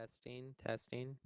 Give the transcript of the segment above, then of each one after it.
Testing, testing.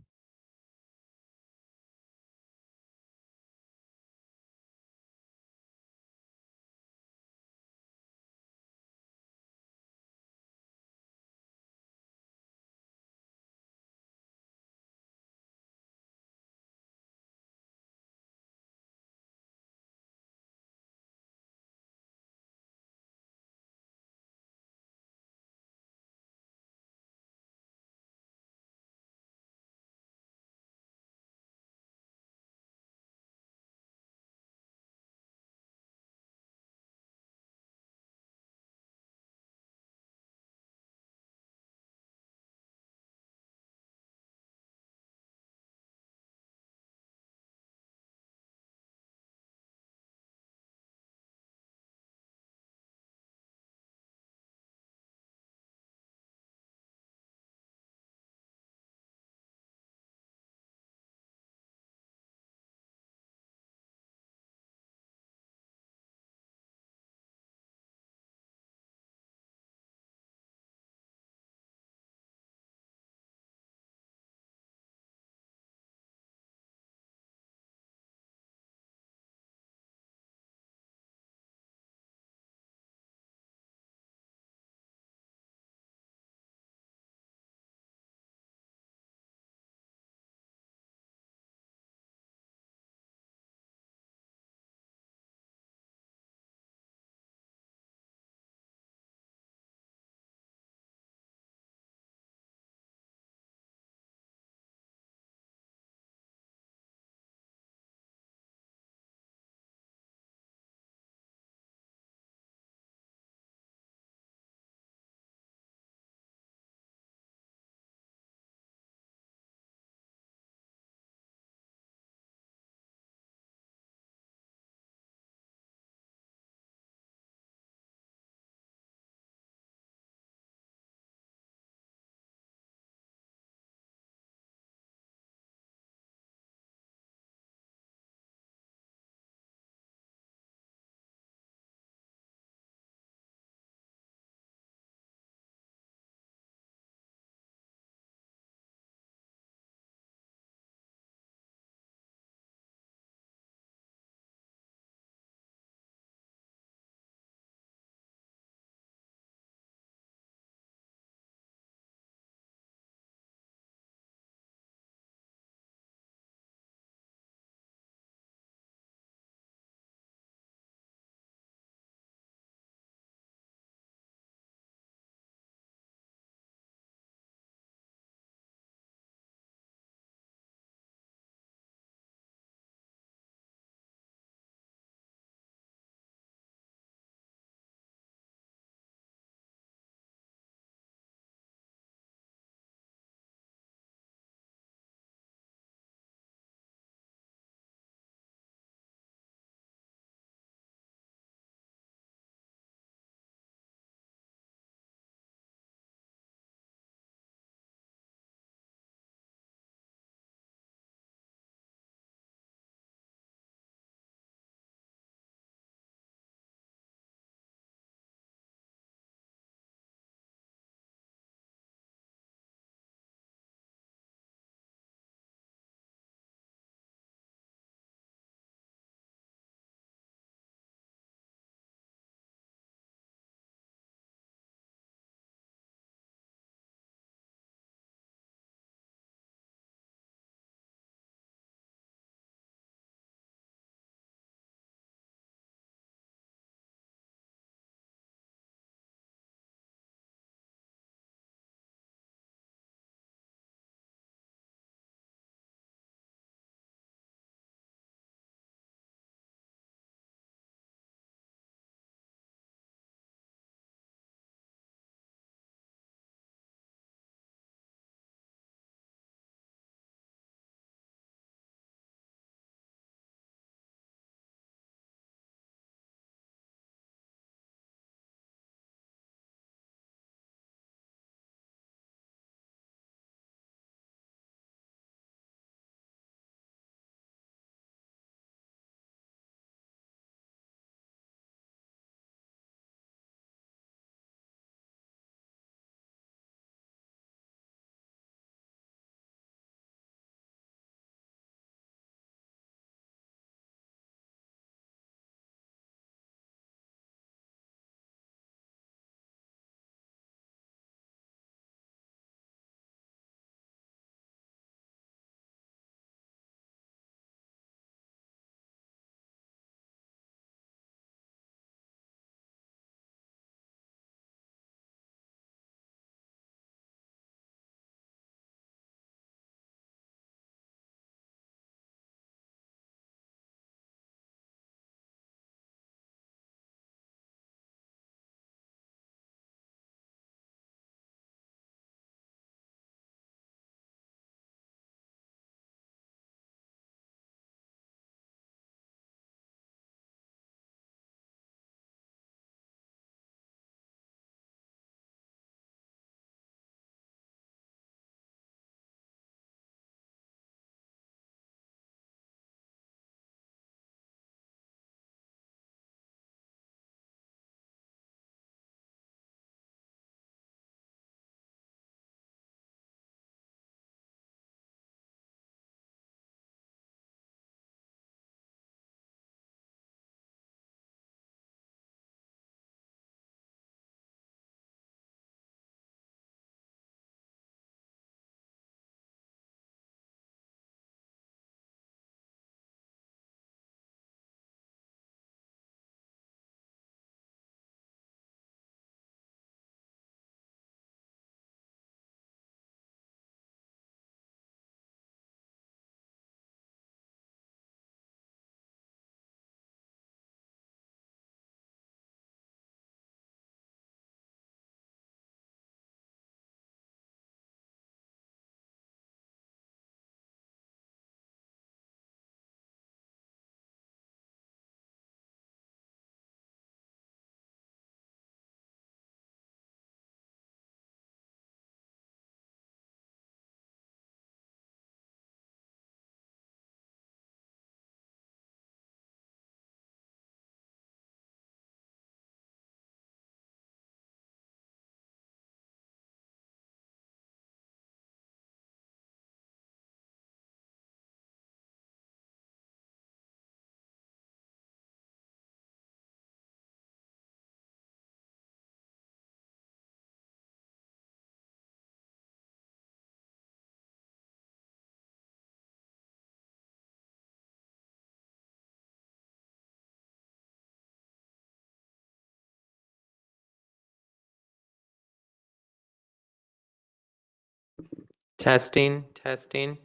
Testing, testing.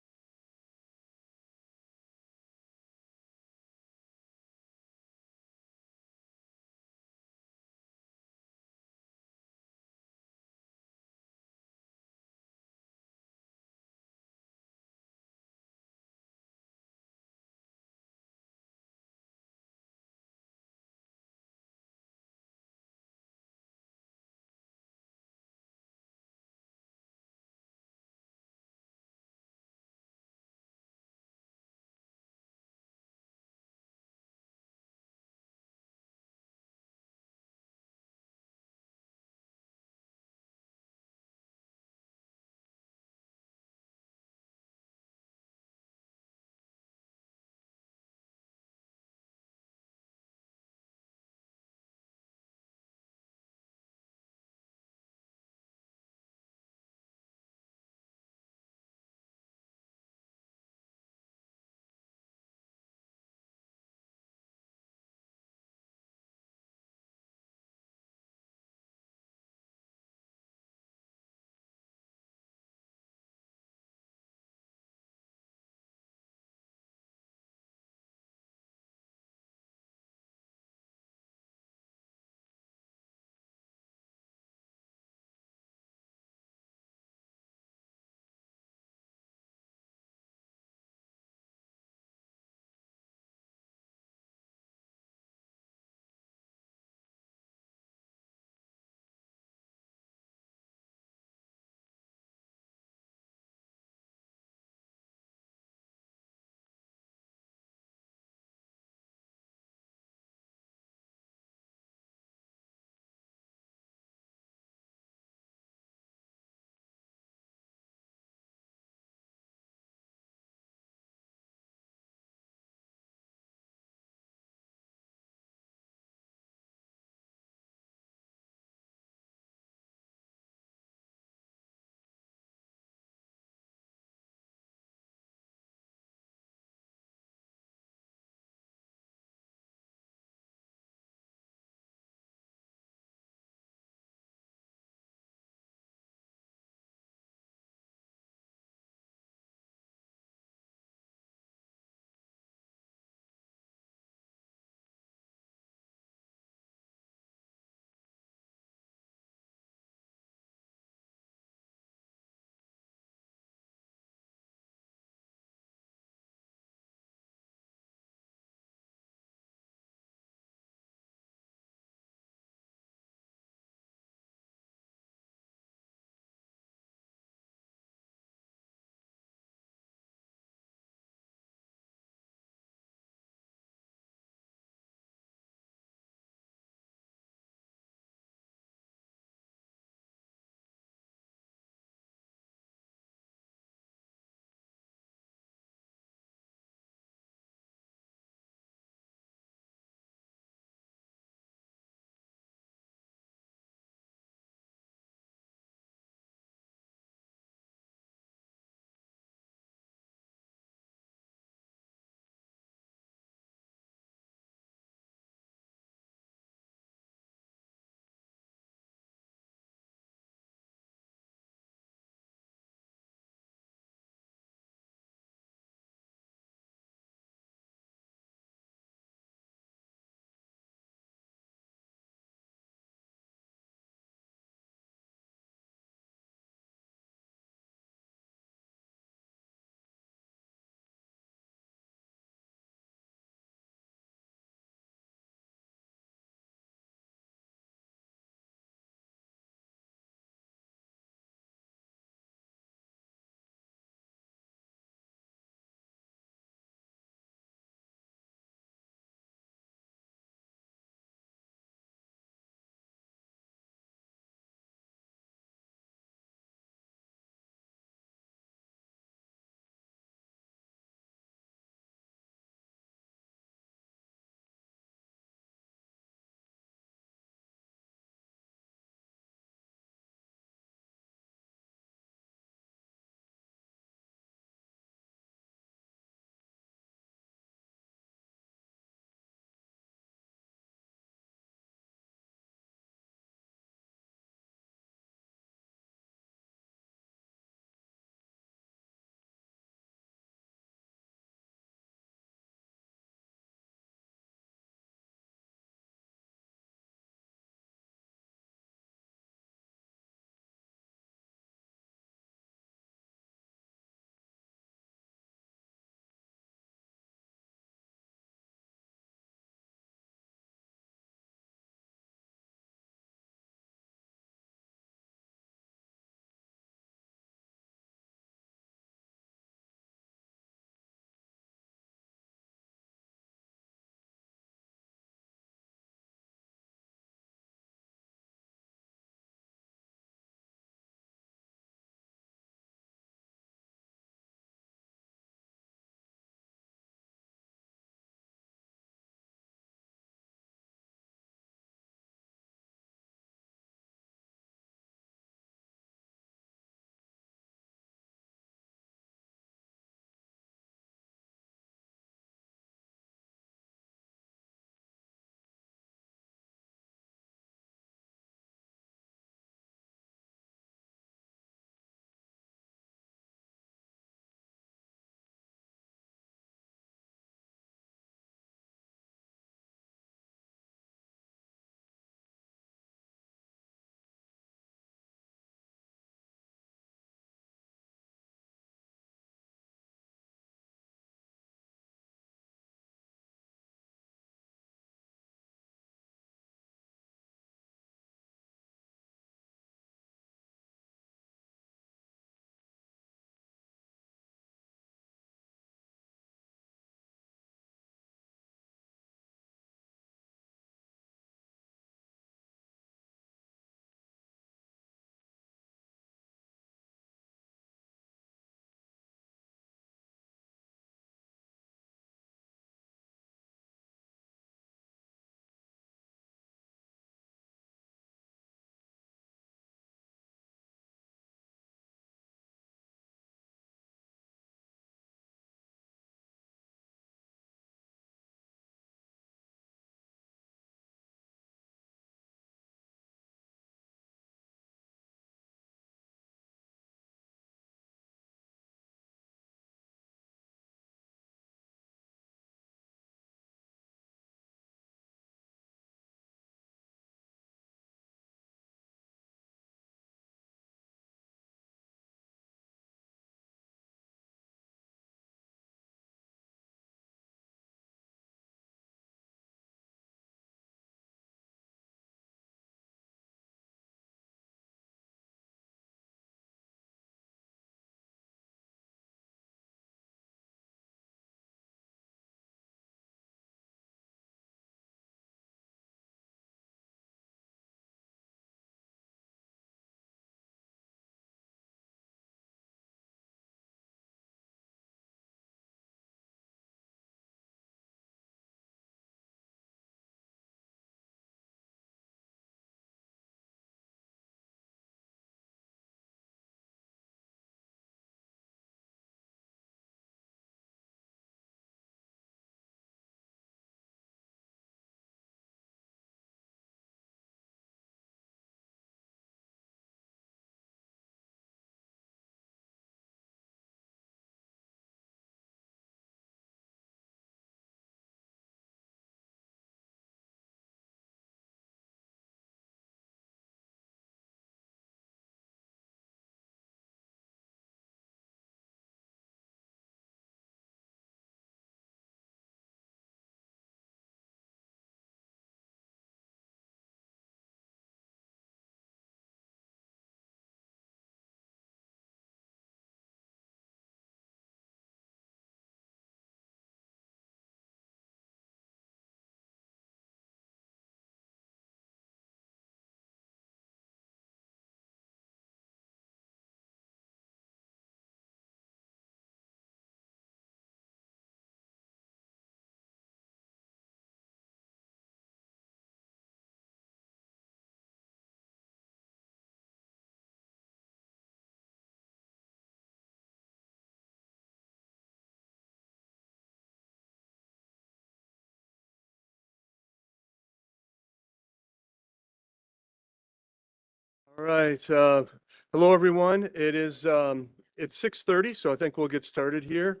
All right. Hello, everyone. It's 6:30, so I think we'll get started here.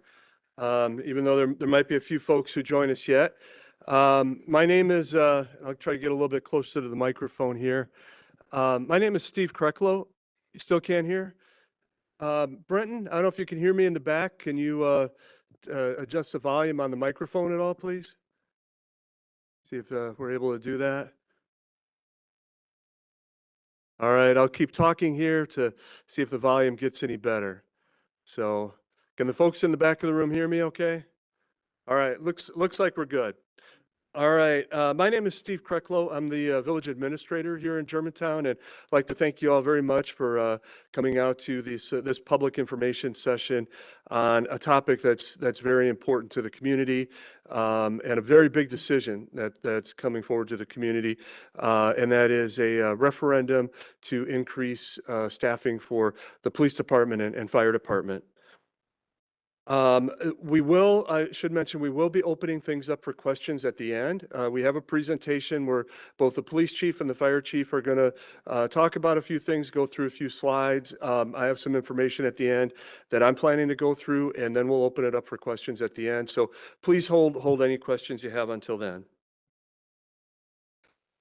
Even though there might be a few folks who join us yet. My name is, I'll try to get a little bit closer to the microphone here. My name is Steve Kreklow. You still can't hear? Brenton, I don't know if you can hear me in the back. Can you adjust the volume on the microphone at all, please? See if we're able to do that. All right, I'll keep talking here to see if the volume gets any better. So, can the folks in the back of the room hear me okay? All right, looks like we're good. All right, my name is Steve Kreklow. I'm the village administrator here in Germantown, and I'd like to thank you all very much for coming out to this public information session on a topic that's very important to the community, and a very big decision that's coming forward to the community, and that is a referendum to increase staffing for the police department and fire department. I should mention, we will be opening things up for questions at the end. We have a presentation where both the police chief and the fire chief are going to talk about a few things, go through a few slides. I have some information at the end that I'm planning to go through, and then we'll open it up for questions at the end. So please hold any questions you have until then.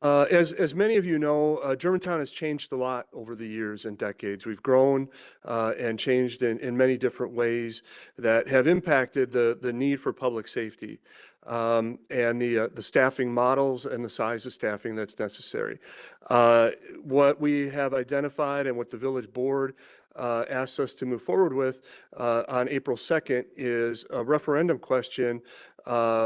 As many of you know, Germantown has changed a lot over the years and decades. We've grown and changed in many different ways that have impacted the need for public safety, and the staffing models and the size of staffing that's necessary. What we have identified and what the village board asked us to move forward with on April 2nd is a referendum question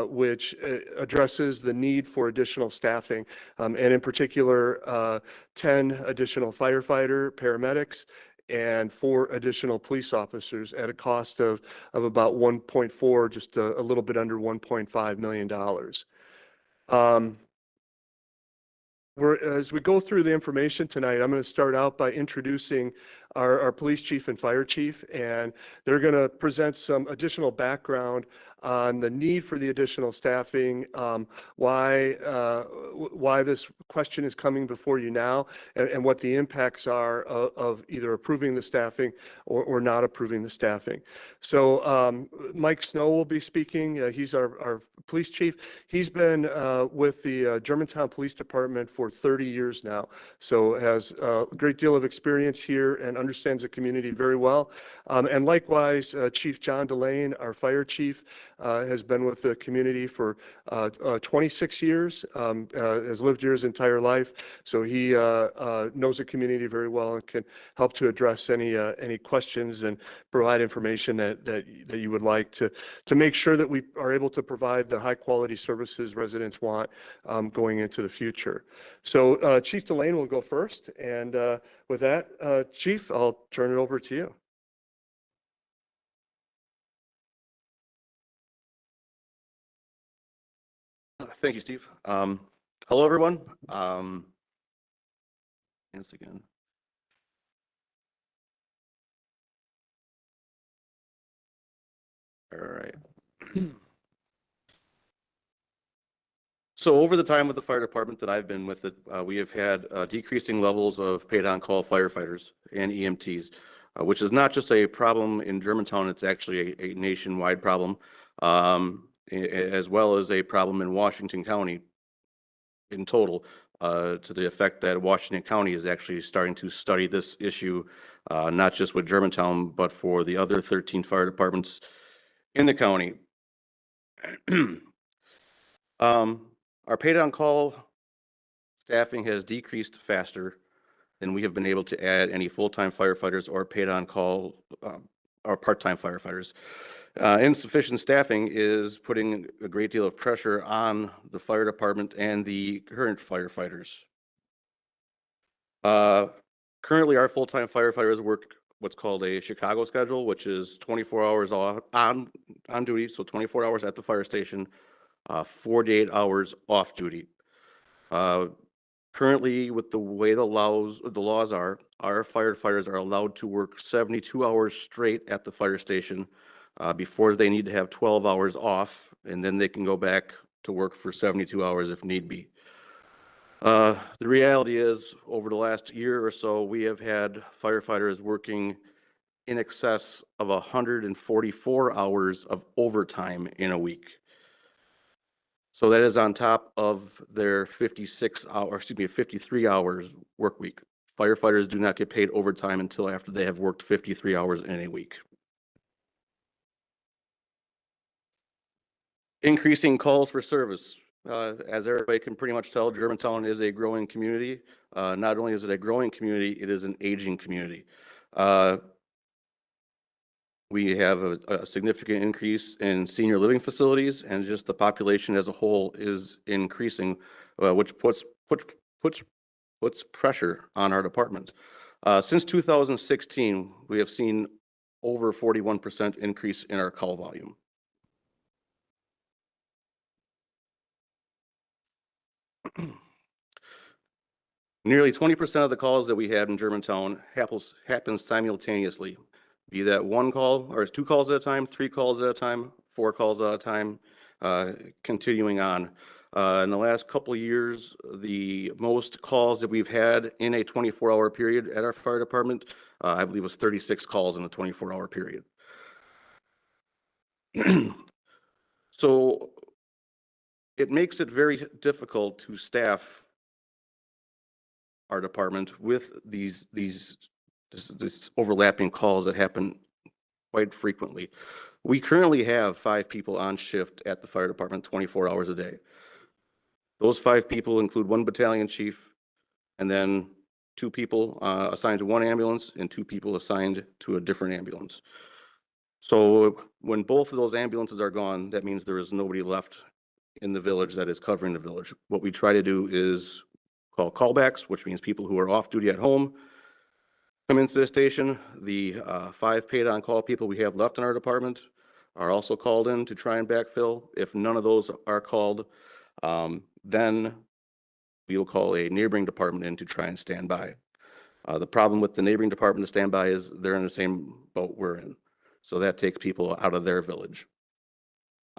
which addresses the need for additional staffing, and in particular, 10 additional firefighter, paramedics, and 4 additional police officers at a cost of about 1.4, just a little bit under $1.5 million. As we go through the information tonight, I'm going to start out by introducing our police chief and fire chief, and they're going to present some additional background on the need for the additional staffing, why this question is coming before you now, and what the impacts are of either approving the staffing or not approving the staffing. So Mike Snow will be speaking. He's our police chief. He's been with the Germantown Police Department for 30 years now, so has a great deal of experience here and understands the community very well. And likewise, Chief John Delane, our fire chief, has been with the community for 26 years, has lived here his entire life, so he knows the community very well and can help to address any questions and provide information that you would like to make sure that we are able to provide the high quality services residents want going into the future. So Chief Delane will go first, and with that, Chief, I'll turn it over to you. Thank you, Steve. Hello, everyone. Once again. All right. So over the time with the fire department that I've been with it, we have had decreasing levels of paid on-call firefighters and EMTs, which is not just a problem in Germantown, it's actually a nationwide problem, as well as a problem in Washington County in total, to the effect that Washington County is actually starting to study this issue, not just with Germantown, but for the other 13 fire departments in the county. Our paid on-call staffing has decreased faster than we have been able to add any full-time firefighters or paid on-call or part-time firefighters. Insufficient staffing is putting a great deal of pressure on the fire department and the current firefighters. Currently, our full-time firefighters work what's called a Chicago schedule, which is 24 hours on duty, so 24 hours at the fire station, 48 hours off duty. Currently, with the way the laws are, our firefighters are allowed to work 72 hours straight at the fire station before they need to have 12 hours off, and then they can go back to work for 72 hours if need be. The reality is, over the last year or so, we have had firefighters working in excess of 144 hours of overtime in a week. So that is on top of their 53 hours work week. Firefighters do not get paid overtime until after they have worked 53 hours in a week. Increasing calls for service. As everybody can pretty much tell, Germantown is a growing community. Not only is it a growing community, it is an aging community. We have a significant increase in senior living facilities, and just the population as a whole is increasing, which puts pressure on our department. Since 2016, we have seen over 41% increase in our call volume. Nearly 20% of the calls that we have in Germantown happens simultaneously, be that one call or 2 calls at a time, 3 calls at a time, 4 calls at a time, continuing on. In the last couple of years, the most calls that we've had in a 24-hour period at our fire department, I believe was 36 calls in a 24-hour period. So it makes it very difficult to staff our department with these overlapping calls that happen quite frequently. We currently have 5 people on shift at the fire department 24 hours a day. Those 5 people include 1 battalion chief and then 2 people assigned to 1 ambulance and 2 people assigned to a different ambulance. So when both of those ambulances are gone, that means there is nobody left in the village that is covering the village. What we try to do is call callbacks, which means people who are off duty at home come into the station. The 5 paid on call people we have left in our department are also called in to try and backfill. If none of those are called, then we will call a neighboring department in to try and stand by. The problem with the neighboring department to stand by is they're in the same boat we're in. So that takes people out of their village.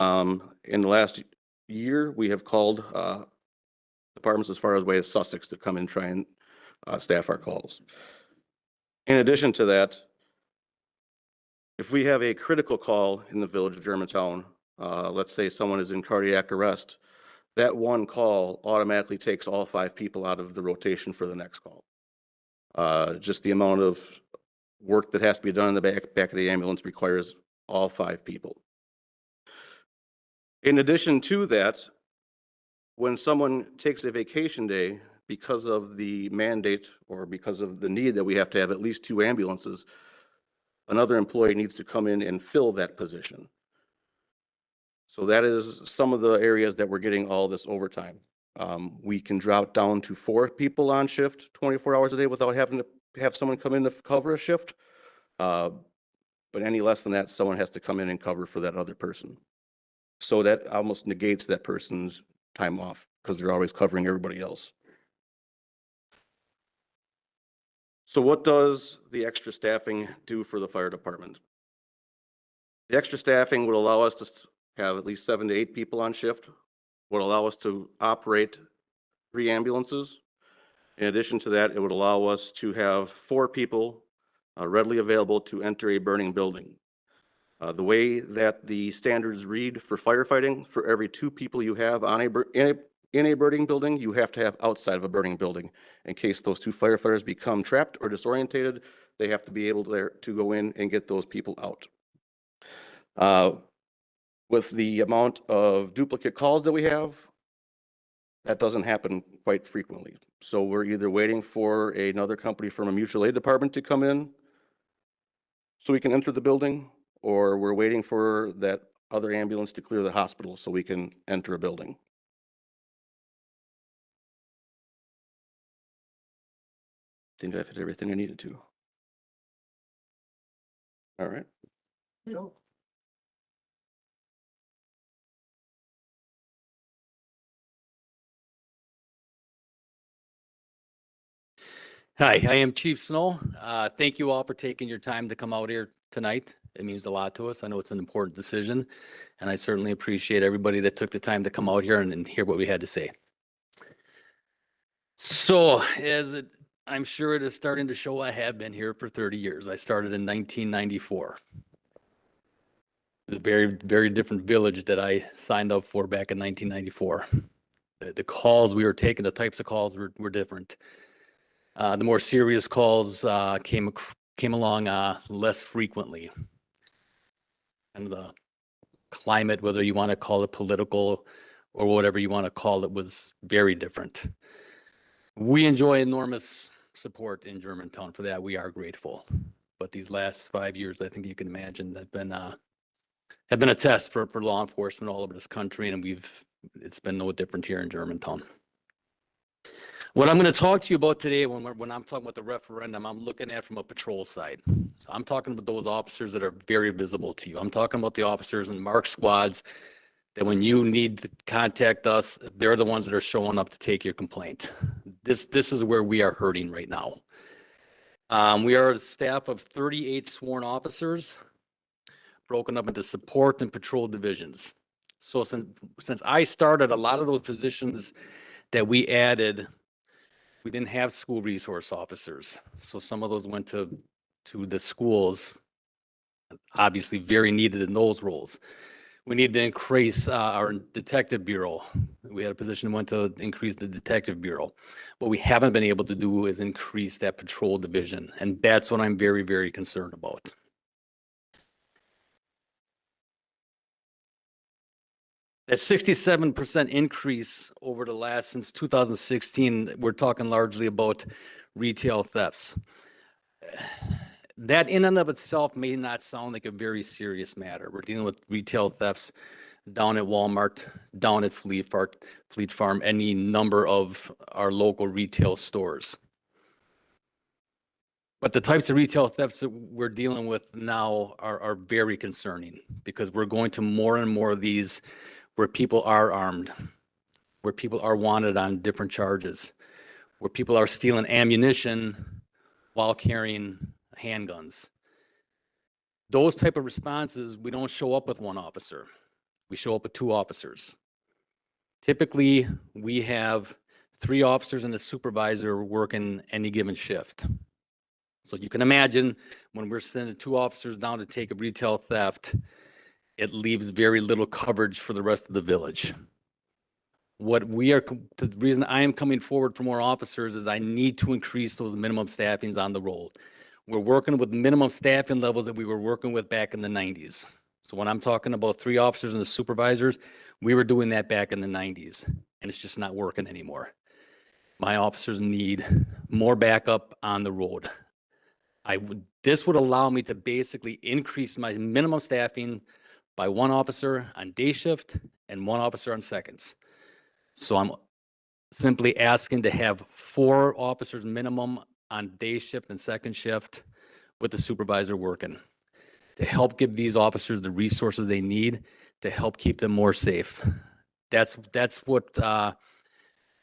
In the last year, we have called departments as far away as Sussex to come and try and staff our calls. In addition to that, if we have a critical call in the village of Germantown, let's say someone is in cardiac arrest, that one call automatically takes all 5 people out of the rotation for the next call. Just the amount of work that has to be done in the back of the ambulance requires all 5 people. In addition to that, when someone takes a vacation day because of the mandate or because of the need that we have to have at least 2 ambulances, another employee needs to come in and fill that position. So that is some of the areas that we're getting all this overtime. We can drop down to 4 people on shift 24 hours a day without having to have someone come in to cover a shift. But any less than that, someone has to come in and cover for that other person. So that almost negates that person's time off because they're always covering everybody else. So what does the extra staffing do for the fire department? The extra staffing would allow us to have at least 7 to 8 people on shift, would allow us to operate 3 ambulances. In addition to that, it would allow us to have 4 people readily available to enter a burning building. The way that the standards read for firefighting, for every 2 people you have on in a burning building, you have to have outside of a burning building. In case those 2 firefighters become trapped or disorientated, they have to be able to go in and get those people out. With the amount of duplicate calls that we have, that doesn't happen quite frequently. So we're either waiting for another company from a mutual aid department to come in so we can enter the building, or we're waiting for that other ambulance to clear the hospital so we can enter a building. I think I've hit everything I needed to. All right. Hi, I am Chief Snow. Thank you all for taking your time to come out here tonight. It means a lot to us. I know it's an important decision, and I certainly appreciate everybody that took the time to come out here and hear what we had to say. So I'm sure it is starting to show, I have been here for 30 years. I started in 1994. It was a very, very different village that I signed up for back in 1994. The calls we were taking, the types of calls were different. The more serious calls came along less frequently. And the climate, whether you want to call it political or whatever you want to call it, was very different. We enjoy enormous support in Germantown. For that, we are grateful. But these last 5 years, I think you can imagine, have been a test for law enforcement all over this country, and it's been no different here in Germantown. What I'm going to talk to you about today, when I'm talking about the referendum, I'm looking at from a patrol side. So I'm talking about those officers that are very visible to you. I'm talking about the officers in marked squads that when you need to contact us, they're the ones that are showing up to take your complaint. This is where we are hurting right now. We are a staff of 38 sworn officers, broken up into support and patrol divisions. So since I started, a lot of those positions that we added, we didn't have school resource officers. So some of those went to the schools, obviously very needed in those roles. We need to increase our detective bureau. We had a position that went to increase the detective bureau. What we haven't been able to do is increase that patrol division. And that's what I'm very, very concerned about. That 67% increase over the last, since 2016, we're talking largely about retail thefts. That in and of itself may not sound like a very serious matter. We're dealing with retail thefts down at Walmart, down at Fleet Farm, any number of our local retail stores. But the types of retail thefts that we're dealing with now are very concerning, because we're going to more and more of these where people are armed, where people are wanted on different charges, where people are stealing ammunition while carrying handguns. Those type of responses, we don't show up with one officer. We show up with 2 officers. Typically, we have 3 officers and a supervisor working any given shift. So you can imagine when we're sending 2 officers down to take a retail theft, it leaves very little coverage for the rest of the village. The reason I am coming forward for more officers is I need to increase those minimum staffings on the roll. We're working with minimum staffing levels that we were working with back in the 90s. So when I'm talking about 3 officers and the supervisors, we were doing that back in the 90s, and it's just not working anymore. My officers need more backup on the road. This would allow me to basically increase my minimum staffing by 1 officer on day shift and 1 officer on seconds. So I'm simply asking to have 4 officers minimum on day shift and second shift with the supervisor working to help give these officers the resources they need to help keep them more safe. That's what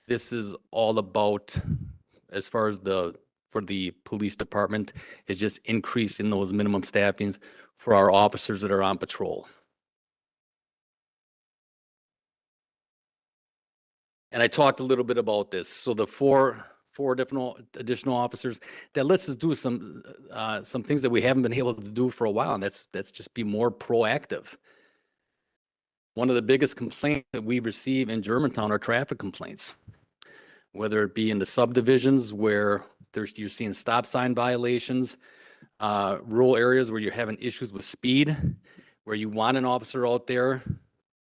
this is all about as far as for the police department, is just increasing those minimum staffings for our officers that are on patrol. And I talked a little bit about this. So the four different additional officers, that lets us do some things that we haven't been able to do for a while, and that's just be more proactive. One of the biggest complaints that we receive in Germantown are traffic complaints, whether it be in the subdivisions where you're seeing stop sign violations, rural areas where you're having issues with speed, where you want an officer out there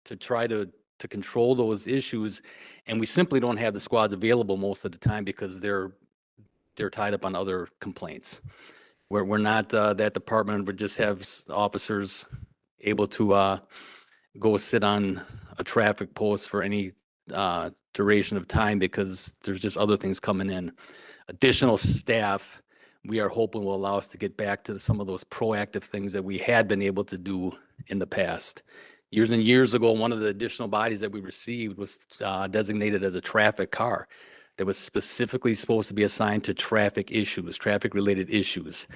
to try to control those issues, and we simply don't have the squads available most of the time because they're tied up on other complaints. We're not that department would just have officers able to go sit on a traffic post for any duration of time because there's just other things coming in. Additional staff, we are hoping will allow us to get back to some of those proactive things that we had been able to do in the past. Years and years ago, one of the additional bodies that we received was designated as a traffic car that was specifically supposed to be assigned to traffic issues, traffic-related issues.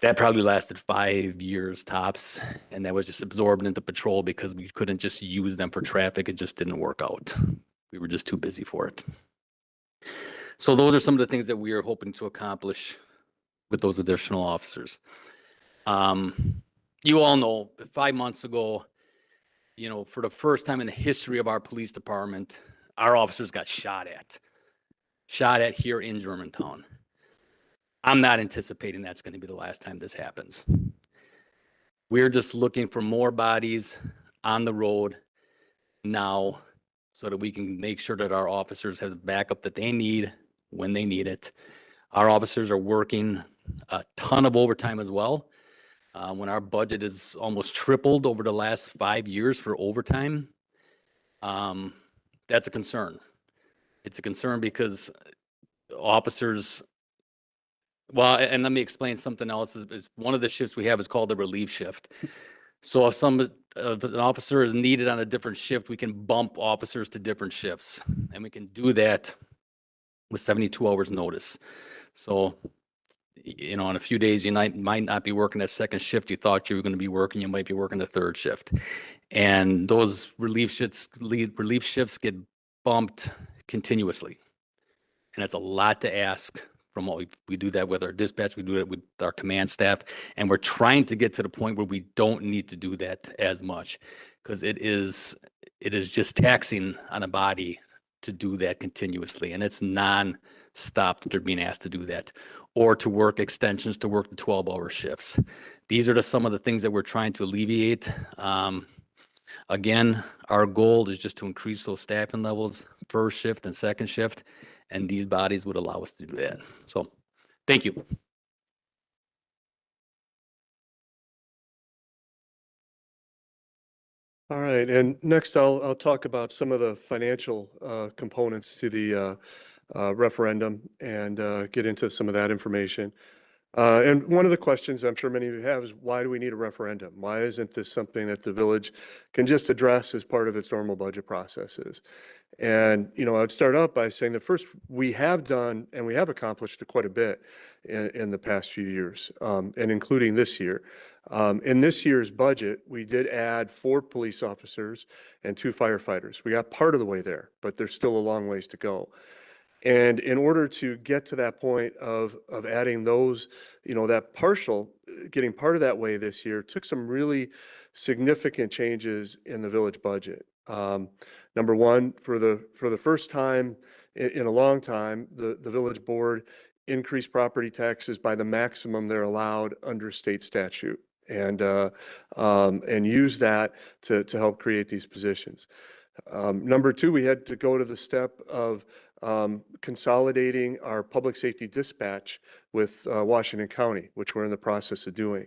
That probably lasted 5 years tops, and that was just absorbed into patrol because we couldn't just use them for traffic. It just didn't work out. We were just too busy for it. So those are some of the things that we are hoping to accomplish with those additional officers. You all know 5 months ago, for the first time in the history of our police department, our officers got shot at here in Germantown. I'm not anticipating that's going to be the last time this happens. We're just looking for more bodies on the road now so that we can make sure that our officers have the backup that they need when they need it. Our officers are working a ton of overtime as well. When our budget is almost tripled over the last 5 years for overtime, that's a concern. It's a concern because officers, well, and let me explain something else. Is one of the shifts we have is called the relief shift. So if an officer is needed on a different shift, we can bump officers to different shifts, and we can do that with 72 hours notice. So, in a few days, you might not be working that second shift you thought you were going to be working. You might be working the third shift, and those relief shifts get bumped continuously, and that's a lot to ask. From what we do that with our dispatch, we do it with our command staff, and we're trying to get to the point where we don't need to do that as much, because it is just taxing on a body to do that continuously, and it's non-stop that they're being asked to do that, or to work extensions, to work the 12-hour shifts. These are some of the things that we're trying to alleviate. Again, our goal is just to increase those staffing levels, first shift and second shift, and these bodies would allow us to do that. So, thank you. All right, and next I'll talk about some of the financial components to the referendum and get into some of that information. And one of the questions I'm sure many of you have is, why do we need a referendum? Why isn't this something that the village can just address as part of its normal budget processes? And, I'd start out by saying that first, we have done and we have accomplished quite a bit in the past few years, and including this year. In this year's budget, we did add 4 police officers and 2 firefighters. We got part of the way there, but there's still a long ways to go. And in order to get to that point of adding those, that getting part of that way this year took some really significant changes in the village budget. Number one, for the first time in a long time, the village board increased property taxes by the maximum they're allowed under state statute, and use that to help create these positions. Number two, we had to go to the step of consolidating our public safety dispatch with Washington County, which we're in the process of doing.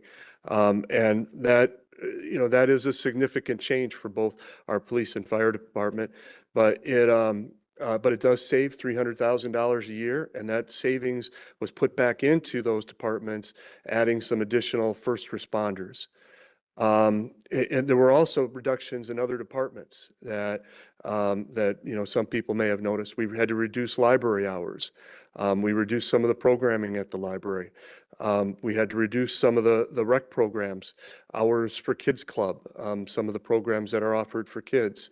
And that is a significant change for both our police and fire department, but it does save $300,000 a year, and that savings was put back into those departments, adding some additional first responders. And there were also reductions in other departments that some people may have noticed. We had to reduce library hours. We reduced some of the programming at the library. We had to reduce some of the rec programs, hours for Kids Club, some of the programs that are offered for kids.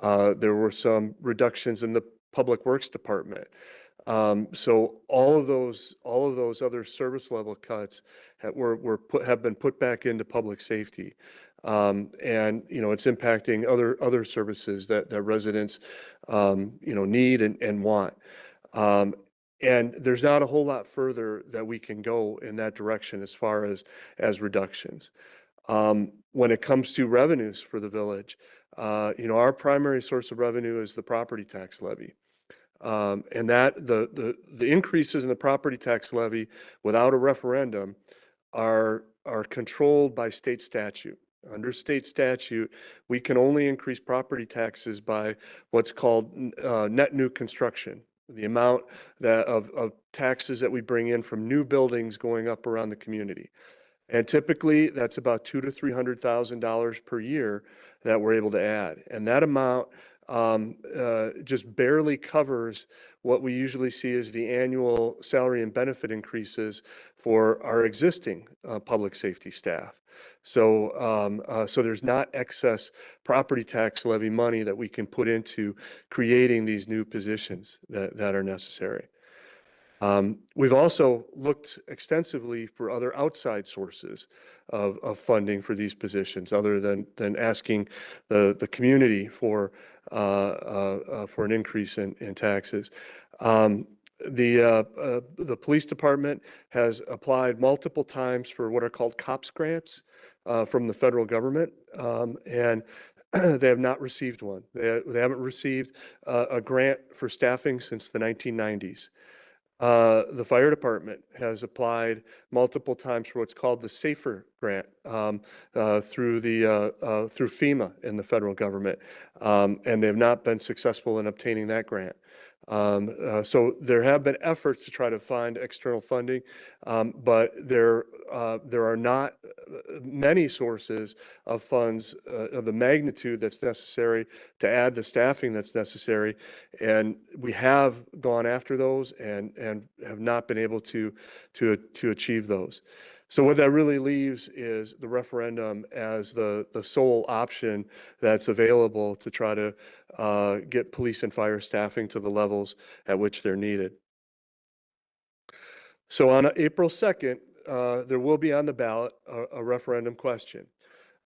There were some reductions in the Public Works Department. So all of those other service level cuts have been put back into public safety. And it's impacting other services that residents need and want. And there's not a whole lot further that we can go in that direction as far as reductions. When it comes to revenues for the village, our primary source of revenue is the property tax levy. And that the increases in the property tax levy without a referendum are controlled by state statute. Under state statute, we can only increase property taxes by what's called net new construction, the amount of taxes that we bring in from new buildings going up around the community. And typically, that's about $200,000 to $300,000 per year that we're able to add. And that amount just barely covers what we usually see as the annual salary and benefit increases for our existing public safety staff. So there's not excess property tax levy money that we can put into creating these new positions that are necessary. We've also looked extensively for other outside sources of funding for these positions, other than asking the community for an increase in taxes. The police department has applied multiple times for what are called COPS grants from the federal government, and they have not received one. They haven't received a grant for staffing since the 1990s. The fire department has applied multiple times for what's called the SAFER grant through FEMA in the federal government, and they have not been successful in obtaining that grant. So there have been efforts to try to find external funding, but there are not many sources of funds of the magnitude that's necessary to add the staffing that's necessary. And we have gone after those and have not been able to achieve those. So what that really leaves is the referendum as the sole option that's available to try to get police and fire staffing to the levels at which they're needed. So on April 2nd, there will be on the ballot a referendum question.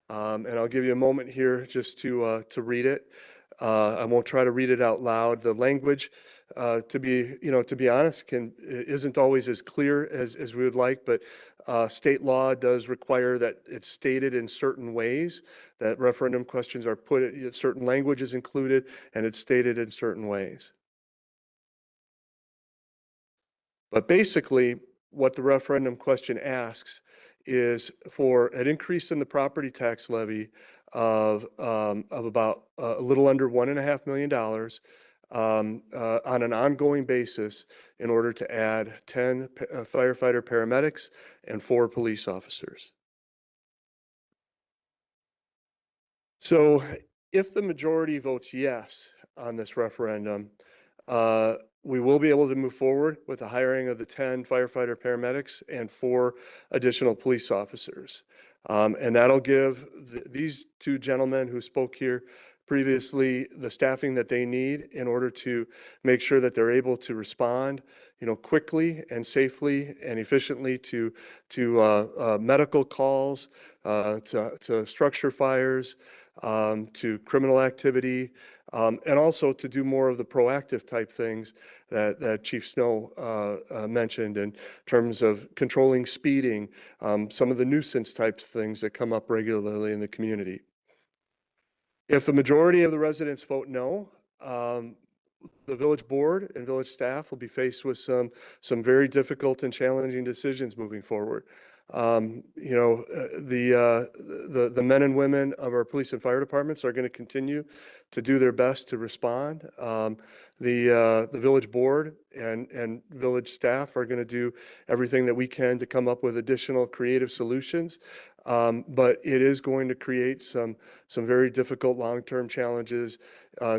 And I'll give you a moment here just to read it. I won't try to read it out loud. The language, to be honest, isn't always as clear as we would like, but state law does require that it's stated in certain ways, that referendum questions are put, certain language is included, and it's stated in certain ways. But basically, what the referendum question asks is for an increase in the property tax levy of about a little under $1.5 million on an ongoing basis in order to add 10 firefighter paramedics and 4 police officers. So if the majority votes yes on this referendum, we will be able to move forward with the hiring of the 10 firefighter paramedics and 4 additional police officers. And that'll give these 2 gentlemen who spoke here previously the staffing that they need in order to make sure that they're able to respond, quickly and safely and efficiently to medical calls, to structure fires, to criminal activity, and also to do more of the proactive type things that Chief Snow mentioned in terms of controlling speeding, some of the nuisance type things that come up regularly in the community. If the majority of the residents vote no, the village board and village staff will be faced with some very difficult and challenging decisions moving forward. The men and women of our police and fire departments are going to continue to do their best to respond. The village board and village staff are going to do everything that we can to come up with additional creative solutions. But it is going to create some very difficult long-term challenges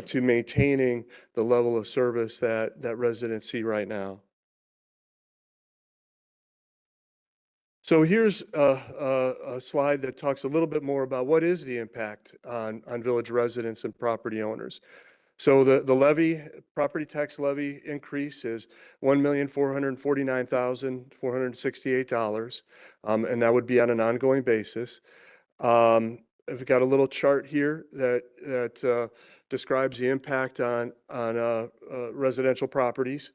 to maintaining the level of service that residents see right now. So here's a slide that talks a little bit more about what is the impact on village residents and property owners. So the levy, property tax levy increase is $1,449,468, and that would be on an ongoing basis. I've got a little chart here that describes the impact on residential properties.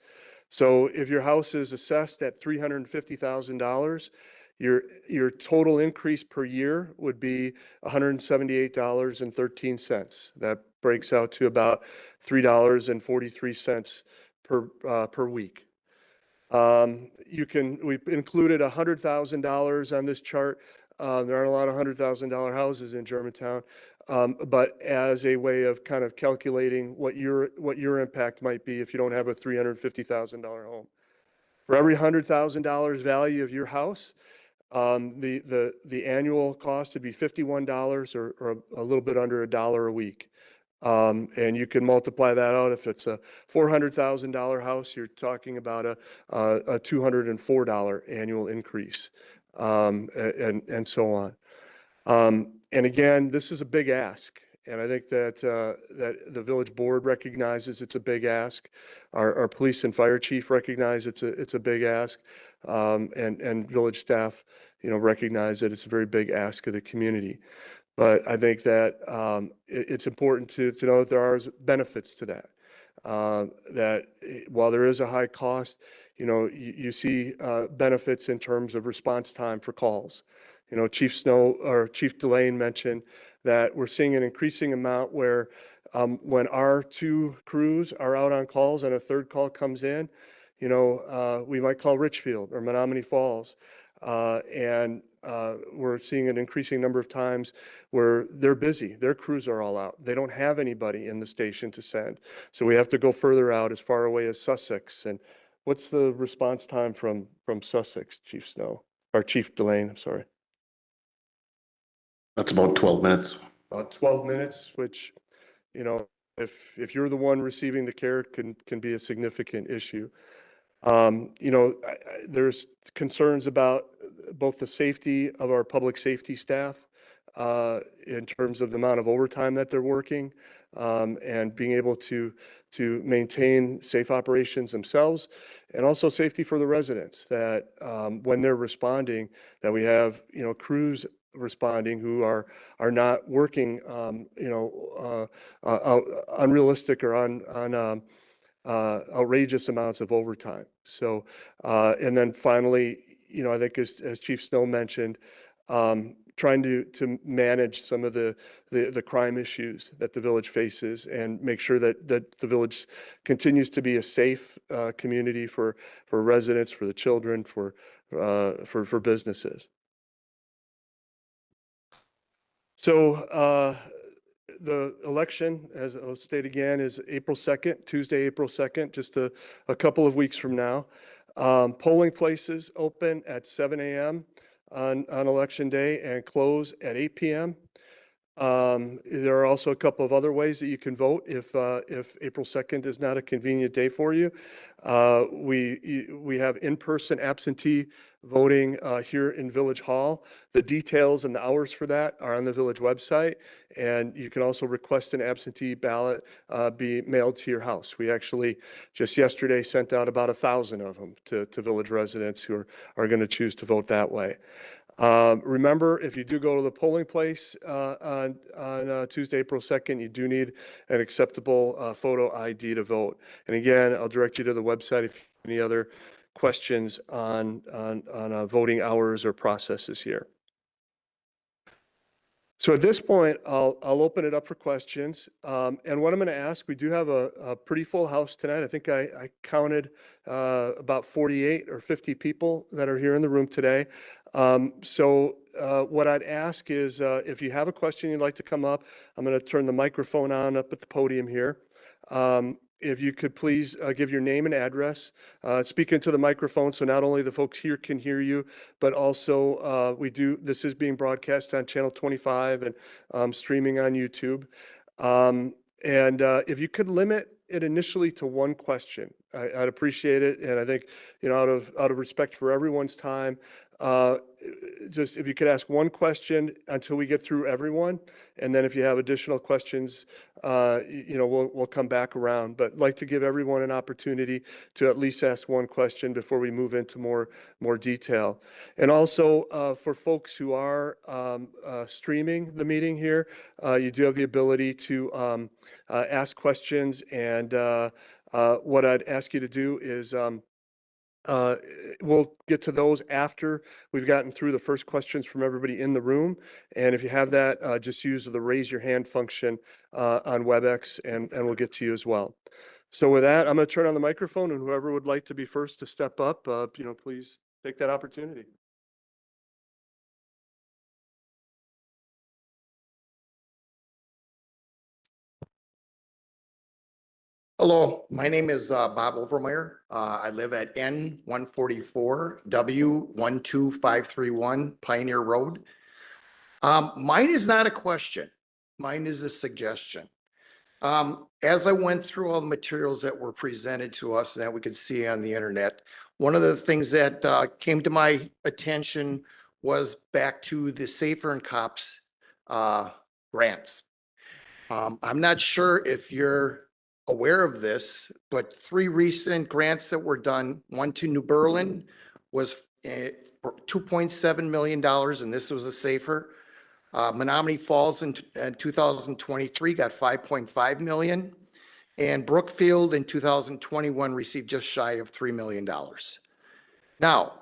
So if your house is assessed at $350,000, your total increase per year would be $178.13. That breaks out to about $3.43 per week. We've included $100,000 on this chart. There aren't a lot of $100,000 houses in Germantown, but as a way of kind of calculating what your impact might be if you don't have a $350,000 home. For every $100,000 value of your house, the annual cost would be $51 or a little bit under $1 a week. And you can multiply that out. If it's a $400,000 house, you're talking about a $204 annual increase, and so on. And again, this is a big ask. And I think that, that the village board recognizes it's a big ask. Our police and fire chief recognize it's a big ask. And village staff, recognize that it's a very big ask of the community. But I think that it's important to know that there are benefits to that. That while there is a high cost, you see benefits in terms of response time for calls. Chief Snow or Chief Delane mentioned that we're seeing an increasing amount where when our two crews are out on calls and a third call comes in, we might call Richfield or Menominee Falls. And we're seeing an increasing number of times where they're busy. Their crews are all out. They don't have anybody in the station to send. So we have to go further out, as far away as Sussex. And what's the response time from Sussex, Chief Snow, or Chief Delane, I'm sorry? That's about 12 minutes. About 12 minutes, which, if you're the one receiving the care, can be a significant issue. There's concerns about both the safety of our public safety staff in terms of the amount of overtime that they're working, and being able to maintain safe operations themselves, and also safety for the residents, that when they're responding, that we have crews responding who are not working unrealistic or on outrageous amounts of overtime. So, and then finally, I think as Chief Snow mentioned, trying to manage some of the crime issues that the village faces, and make sure that the village continues to be a safe community for residents, for the children, for businesses. So, the election, as I'll state again, is April 2nd, Tuesday, April 2nd, just a couple of weeks from now. Polling places open at 7 a.m. on election day and close at 8 p.m. There are also a couple of other ways that you can vote if April 2nd is not a convenient day for you. We have in-person absentee voting here in Village Hall. The details and the hours for that are on the village website, and you can also request an absentee ballot be mailed to your house. We actually just yesterday sent out about 1,000 of them to village residents who are going to choose to vote that way. Remember, if you do go to the polling place on Tuesday, April 2nd, you do need an acceptable photo ID to vote. And again, I'll direct you to the website if you have any other questions on voting hours or processes here. So at this point, I'll open it up for questions. And what I'm going to ask, we do have a pretty full house tonight. I think I counted about 48 or 50 people that are here in the room today. So what I'd ask is if you have a question you'd like to come up, I'm going to turn the microphone on up at the podium here. If you could please give your name and address, speak into the microphone so not only the folks here can hear you, but also this is being broadcast on Channel 25 and streaming on YouTube. And if you could limit it initially to one question, I'd appreciate it. And I think, out of respect for everyone's time, just if you could ask one question until we get through everyone, and then if you have additional questions, we'll come back around. But I'd like to give everyone an opportunity to at least ask one question before we move into more detail. And also for folks who are streaming the meeting here, you do have the ability to ask questions. And what I'd ask you to do is we'll get to those after we've gotten through the first questions from everybody in the room. And if you have that, just use the raise your hand function on WebEx, and we'll get to you as well. So with that, I'm going to turn on the microphone, and whoever would like to be first to step up, please take that opportunity. Hello, my name is Bob Overmeyer. I live at N144 W12531 Pioneer Road. Mine is not a question. Mine is a suggestion. As I went through all the materials that were presented to us and that we could see on the internet, one of the things that came to my attention was back to the Safer and Cops grants. I'm not sure if you're aware of this, but 3 recent grants that were done, one to New Berlin was for $2.7 million, and this was a safer. Menominee Falls in 2023 got 5.5 million, and Brookfield in 2021 received just shy of $3 million. Now,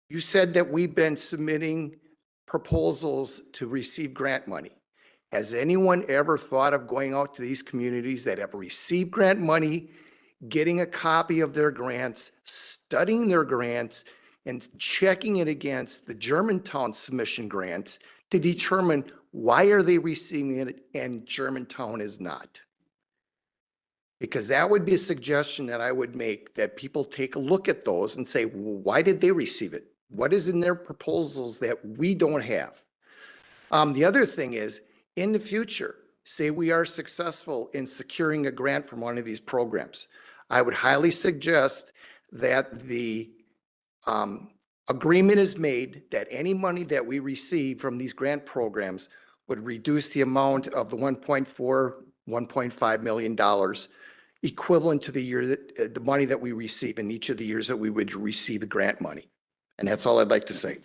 you said that we've been submitting proposals to receive grant money. Has anyone ever thought of going out to these communities that have received grant money, getting a copy of their grants, studying their grants, and checking it against the Germantown submission grants to determine why are they receiving it and Germantown is not? Because that would be a suggestion that I would make, that people take a look at those and say, well, why did they receive it? What is in their proposals that we don't have? The other thing is, in the future, say we are successful in securing a grant from one of these programs, I would highly suggest that the agreement is made that any money that we receive from these grant programs would reduce the amount of the $1.5 million equivalent to the year that the money that we receive in each of the years that we would receive the grant money. And that's all I'd like to say.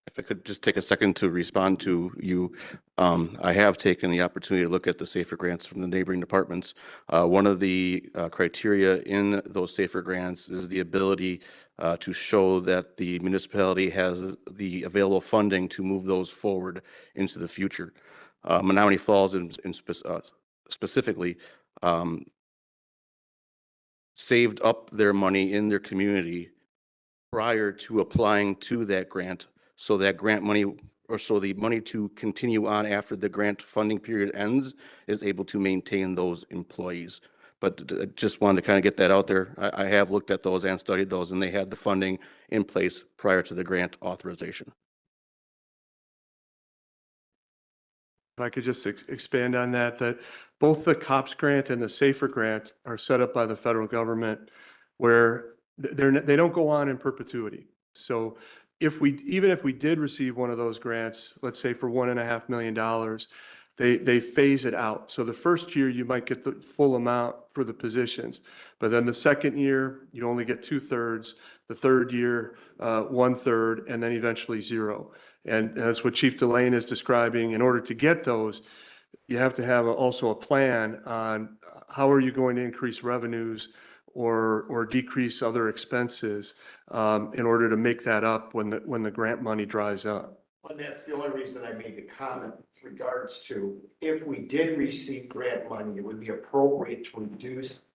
If I could just take a second to respond to you. I have taken the opportunity to look at the safer grants from the neighboring departments. One of the criteria in those safer grants is the ability to show that the municipality has the available funding to move those forward into the future. Menominee Falls specifically saved up their money in their community prior to applying to that grant, so that grant money, or so the money to continue on after the grant funding period ends, is able to maintain those employees. But just wanted to kind of get that out there. I have looked at those and studied those, and they had the funding in place prior to the grant authorization. If I could just expand on that, that both the COPS grant and the SAFER grant are set up by the federal government where they don't go on in perpetuity. So even if we did receive one of those grants, let's say for $1.5 million, they phase it out. So the first year you might get the full amount for the positions, but then the second year you only get 2/3, the third year 1/3, and then eventually zero. And that's what Chief Delane is describing. In order to get those, you have to have also a plan on how are you going to increase revenues or decrease other expenses in order to make that up when the grant money dries up. And that's the only reason I made the comment with regards to, if we did receive grant money, it would be appropriate to reduce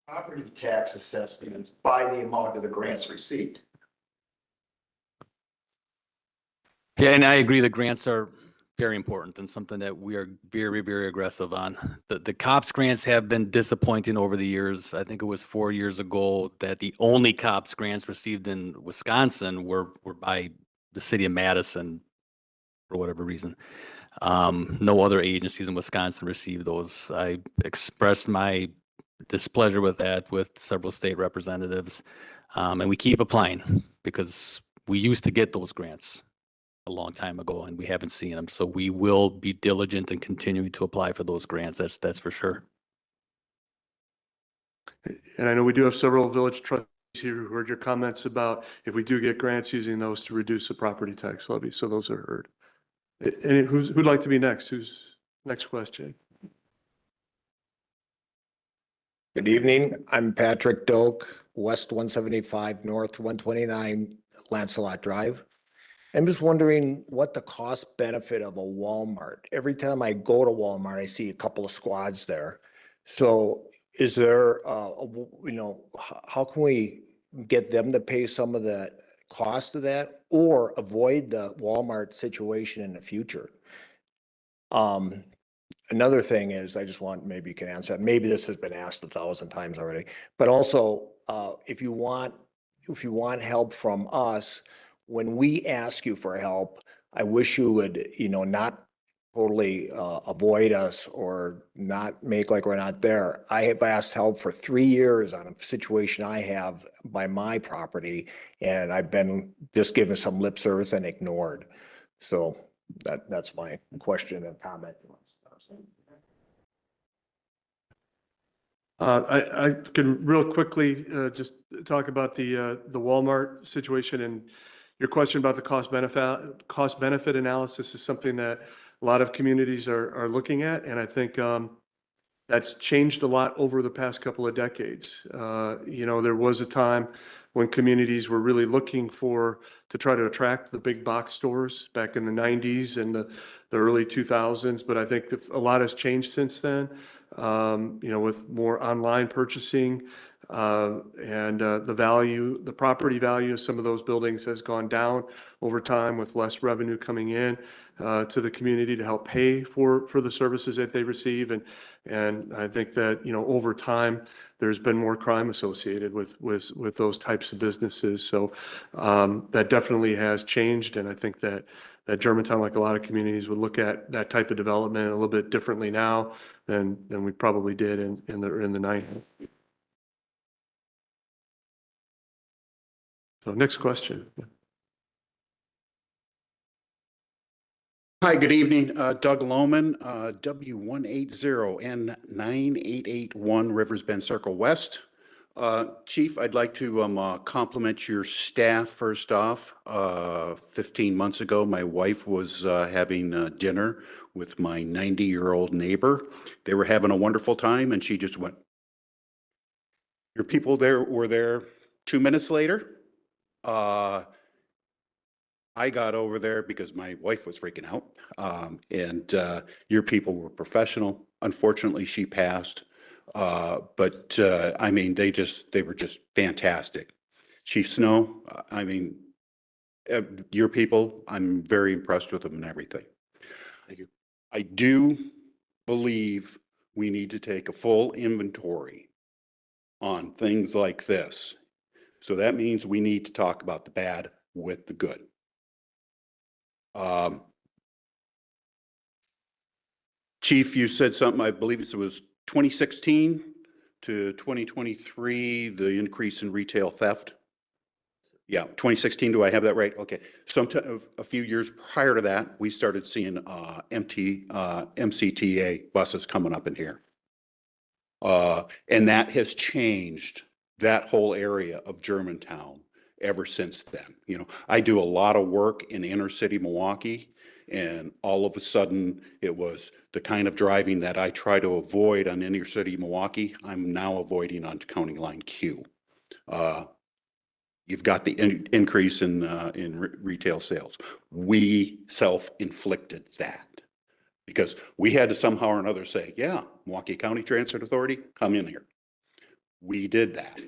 property tax assessments by the amount of the grants received. Yeah, and I agree, the grants are very important and something that we are very, very aggressive on. The COPS grants have been disappointing over the years. I think it was 4 years ago that the only COPS grants received in Wisconsin were by the city of Madison for whatever reason. No other agencies in Wisconsin received those. I expressed my displeasure with that with several state representatives. And we keep applying because we used to get those grants a long time ago and we haven't seen them. So we will be diligent in continuing to apply for those grants. That's for sure. And I know we do have several village trustees here who heard your comments about if we do get grants, using those to reduce the property tax levy. So those are heard. And who'd like to be next? Who's next question? Good evening. I'm Patrick Doak, West 175, North 129, Lancelot Drive. I'm just wondering what the cost benefit of a Walmart. Every time I go to Walmart, I see a couple of squads there. So is there, how can we get them to pay some of the cost of that or avoid the Walmart situation in the future? Another thing is, I just want, maybe you can answer that. Maybe this has been asked 1,000 times already, but also if you want, if you want help from us, when we ask you for help, I wish you would, not totally avoid us or not make like we're not there. I have asked help for 3 years on a situation I have by my property, and I've been just given some lip service and ignored. So that's my question and comment. I can real quickly just talk about the Walmart situation, and your question about the cost benefit analysis is something that a lot of communities are looking at, and I think that's changed a lot over the past couple of decades. There was a time when communities were really looking to try to attract the big box stores back in the 90s and the early 2000s, but I think a lot has changed since then. With more online purchasing, and the property value of some of those buildings has gone down over time with less revenue coming in to the community to help pay for the services that they receive. And I think that, over time, there's been more crime associated with those types of businesses. So that definitely has changed. And I think that Germantown, like a lot of communities, would look at that type of development a little bit differently now than we probably did in the 90s. So next question. Hi, good evening. Doug Lohman, W180N9881 Rivers Bend Circle West. Chief, I'd like to compliment your staff first off. 15 months ago, my wife was having dinner with my 90-year-old neighbor. They were having a wonderful time, and she just went, "Your people were there 2 minutes later." I got over there because my wife was freaking out, and your people were professional. Unfortunately, she passed, but I mean, they were just fantastic. Chief Snow, I mean, your people, I'm very impressed with them and everything. Thank you. I do believe we need to take a full inventory on things like this. So that means we need to talk about the bad with the good. Chief, you said something, I believe it was 2016 to 2023, the increase in retail theft. Yeah, 2016, do I have that right? Okay. A few years prior to that, we started seeing MCTA buses coming up in here. And that has changed that whole area of Germantown ever since then. I do a lot of work in inner city Milwaukee, and all of a sudden it was the kind of driving that I try to avoid on inner city Milwaukee, I'm now avoiding on County Line Q. You've got the increase in retail sales. We self-inflicted that because we had to somehow or another say, yeah, Milwaukee County Transit Authority, come in here. We did that.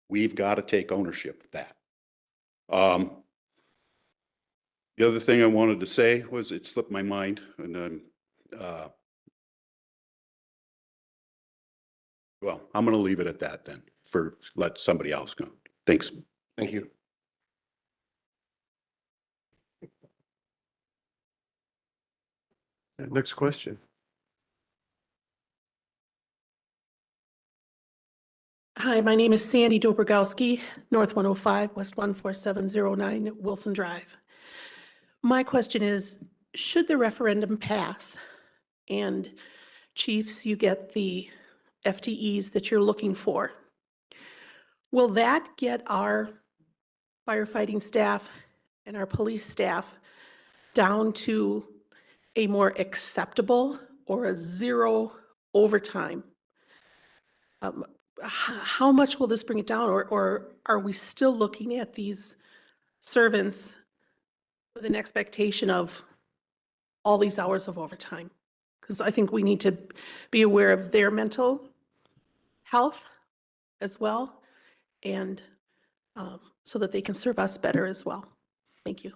We've got to take ownership of that. The other thing I wanted to say was it slipped my mind, and well, I'm going to leave it at that then let somebody else go. Thanks. Thank you. Next question. Hi, my name is Sandy Dobrogowski, North 105, West 14709, Wilson Drive. My question is, should the referendum pass and chiefs, you get the FTEs that you're looking for, will that get our firefighting staff and our police staff down to a more acceptable or a zero overtime? How much will this bring it down, or are we still looking at these servants with an expectation of all these hours of overtime? Because I think we need to be aware of their mental health as well, and so that they can serve us better as well. Thank you.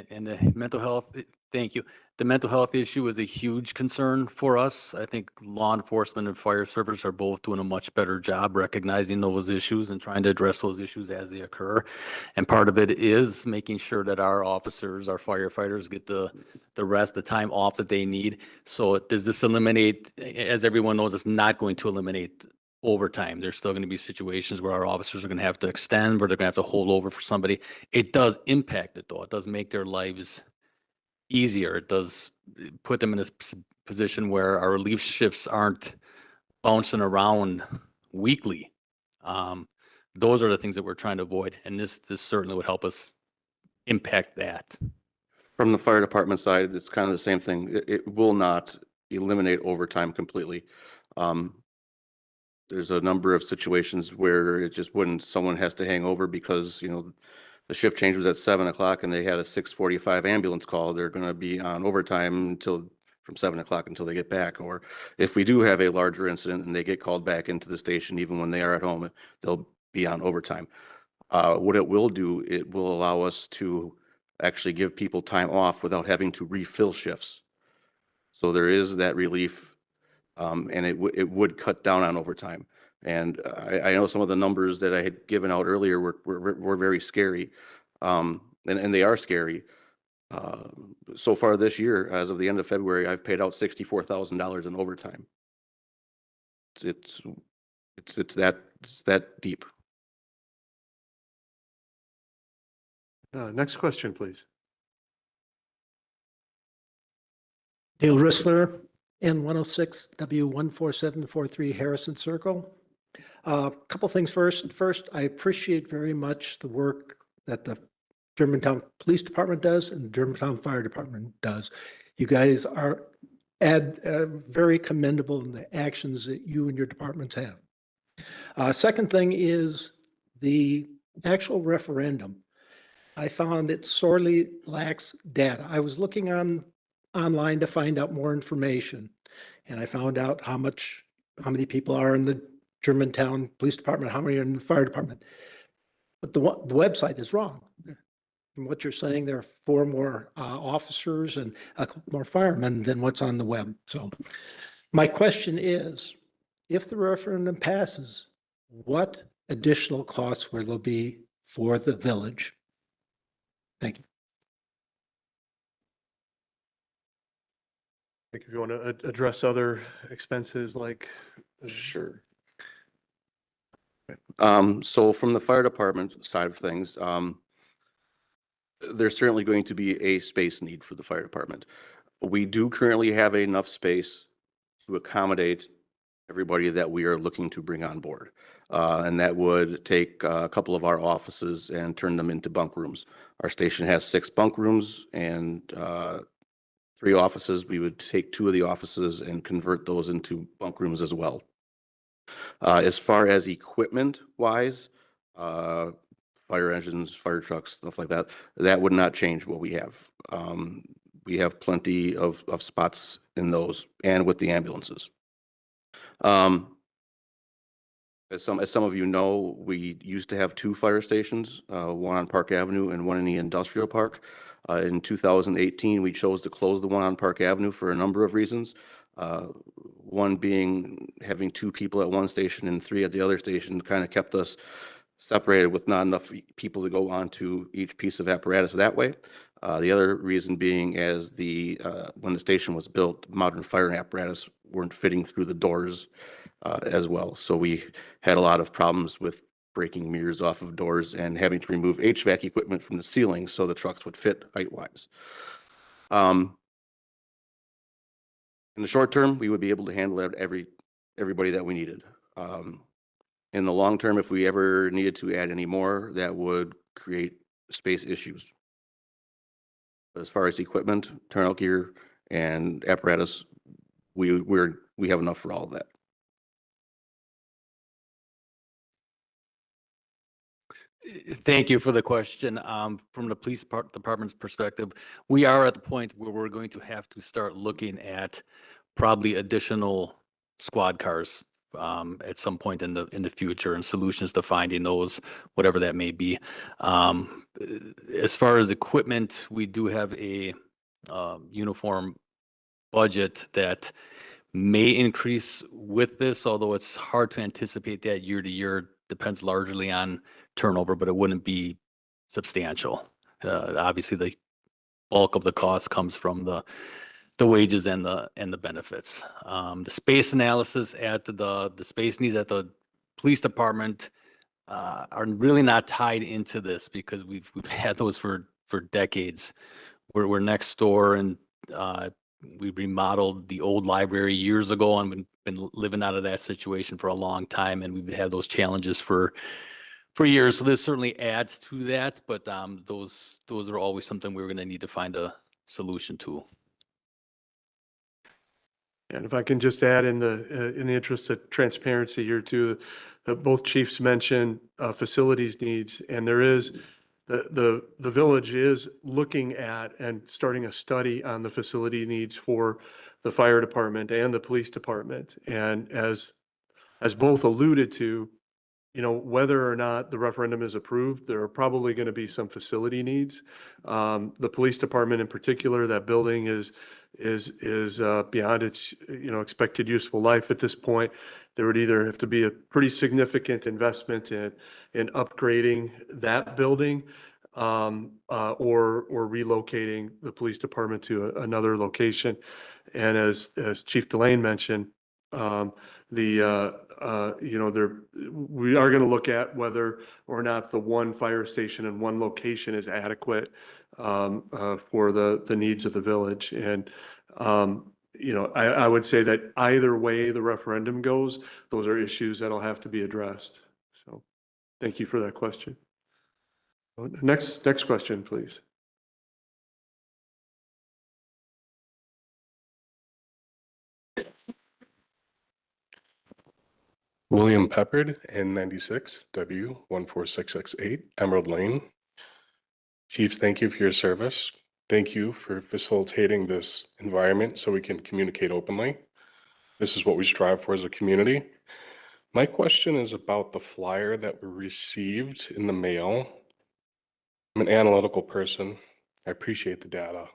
And the mental health, thank you. The mental health issue is a huge concern for us. I think law enforcement and fire service are both doing a much better job recognizing those issues and trying to address those issues as they occur. And part of it is making sure that our officers, our firefighters get the rest, the time off that they need. So does this eliminate, as everyone knows, it's not going to eliminate overtime. There's still going to be situations where our officers are going to have to extend, where they're going to have to hold over for somebody. It does impact it though. It does make their lives easier. It does put them in a position where our relief shifts aren't bouncing around weekly. Those are the things that we're trying to avoid. And this certainly would help us impact that. From the fire department side, it's kind of the same thing. It will not eliminate overtime completely. There's a number of situations where it just wouldn't, someone has to hang over because, you know, the shift change was at 7 o'clock and they had a 6:45 ambulance call. They're going to be on overtime until from 7 o'clock until they get back. Or if we do have a larger incident and they get called back into the station, even when they are at home, they'll be on overtime. What it will do, it will allow us to actually give people time off without having to refill shifts. So there is that relief, and it would cut down on overtime. And I know some of the numbers that I had given out earlier were very scary, and they are scary. So far this year, as of the end of February, I've paid out $64,000 in overtime. It's that deep. Next question, please. Dale Rissler, N106 W14743 Harrison Circle. A couple things first. First, I appreciate very much the work that the Germantown Police Department does and the Germantown Fire Department does. You guys are very commendable in the actions that you and your departments have. Second thing is the actual referendum. I found it sorely lacks data. I was looking online to find out more information, and I found out how many people are in the Germantown Police Department, how many are in the fire department. But the website is wrong. From what you're saying, there are 4 more officers and a couple more firemen than what's on the web. So my question is, if the referendum passes, what additional costs will there be for the village? Thank you. I think if you want to address other expenses like. Sure. So from the fire department side of things, there's certainly going to be a space need for the fire department. We do currently have enough space to accommodate everybody that we are looking to bring on board. And that would take a couple of our offices and turn them into bunk rooms. Our station has 6 bunk rooms and 3 offices. We would take 2 of the offices and convert those into bunk rooms as well. As far as equipment wise, fire engines, fire trucks, stuff like that, that would not change what we have. We have plenty of spots in those and with the ambulances. As some of you know, we used to have 2 fire stations, one on Park Avenue and one in the industrial park. In 2018, we chose to close the one on Park Avenue for a number of reasons. One being having 2 people at one station and 3 at the other station kind of kept us separated with not enough people to go onto each piece of apparatus that way. The other reason being as when the station was built, modern fire apparatus weren't fitting through the doors as well. So we had a lot of problems with breaking mirrors off of doors and having to remove HVAC equipment from the ceiling so the trucks would fit height-wise. In the short term, we would be able to handle everybody that we needed. In the long term, if we ever needed to add any more, that would create space issues. As far as equipment, turnout gear, and apparatus, we have enough for all of that. Thank you for the question. From the police department's perspective, we are at the point where we're going to have to start looking at probably additional squad cars at some point in the future, and solutions to finding those, whatever that may be. As far as equipment, we do have a uniform budget that may increase with this, although it's hard to anticipate that year to year. Depends largely on turnover, but it wouldn't be substantial. Obviously, the bulk of the cost comes from the wages and the benefits. The space analysis at the space needs at the police department are really not tied into this because we've had those for decades. We're next door, and we remodeled the old library years ago, and we've been living out of that situation for a long time, and we've had those challenges for years. So this certainly adds to that, but those are always something we're going to need to find a solution to. And if I can just add in the interest of transparency here too, both chiefs mentioned facilities needs, and there is the village is looking at and starting a study on the facility needs for the fire department and the police department. And as both alluded to, whether or not the referendum is approved, there are probably going to be some facility needs. The police department in particular, that building is beyond its, expected useful life at this point. There would either have to be a pretty significant investment in upgrading that building, or relocating the police department to another location. And as Chief Delane mentioned, we are going to look at whether or not the one fire station in one location is adequate for the needs of the village. And I would say that either way the referendum goes, those are issues that'll have to be addressed. So thank you for that question. Next question, please. William Peppard, N96, W14668, Emerald Lane. Chiefs, thank you for your service. Thank you for facilitating this environment so we can communicate openly. This is what we strive for as a community. My question is about the flyer that we received in the mail. I'm an analytical person. I appreciate the data.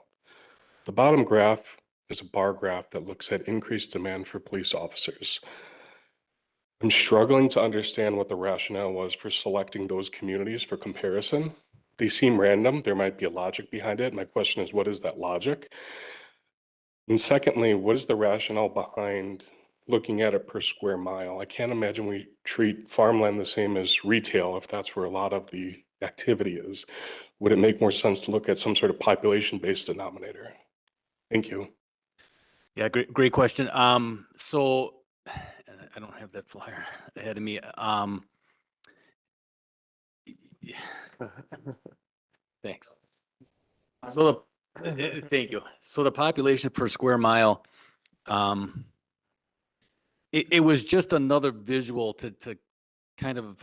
The bottom graph is a bar graph that looks at increased demand for police officers. I'm struggling to understand what the rationale was for selecting those communities for comparison. They seem random. There might be a logic behind it. My question is, what is that logic? And secondly, what is the rationale behind looking at it per square mile? I can't imagine we treat farmland the same as retail if that's where a lot of the activity is. Would it make more sense to look at some sort of population-based denominator? Thank you. Yeah, great question. So I don't have that flyer ahead of me. Thanks. So thank you. So the population per square mile, it was just another visual to kind of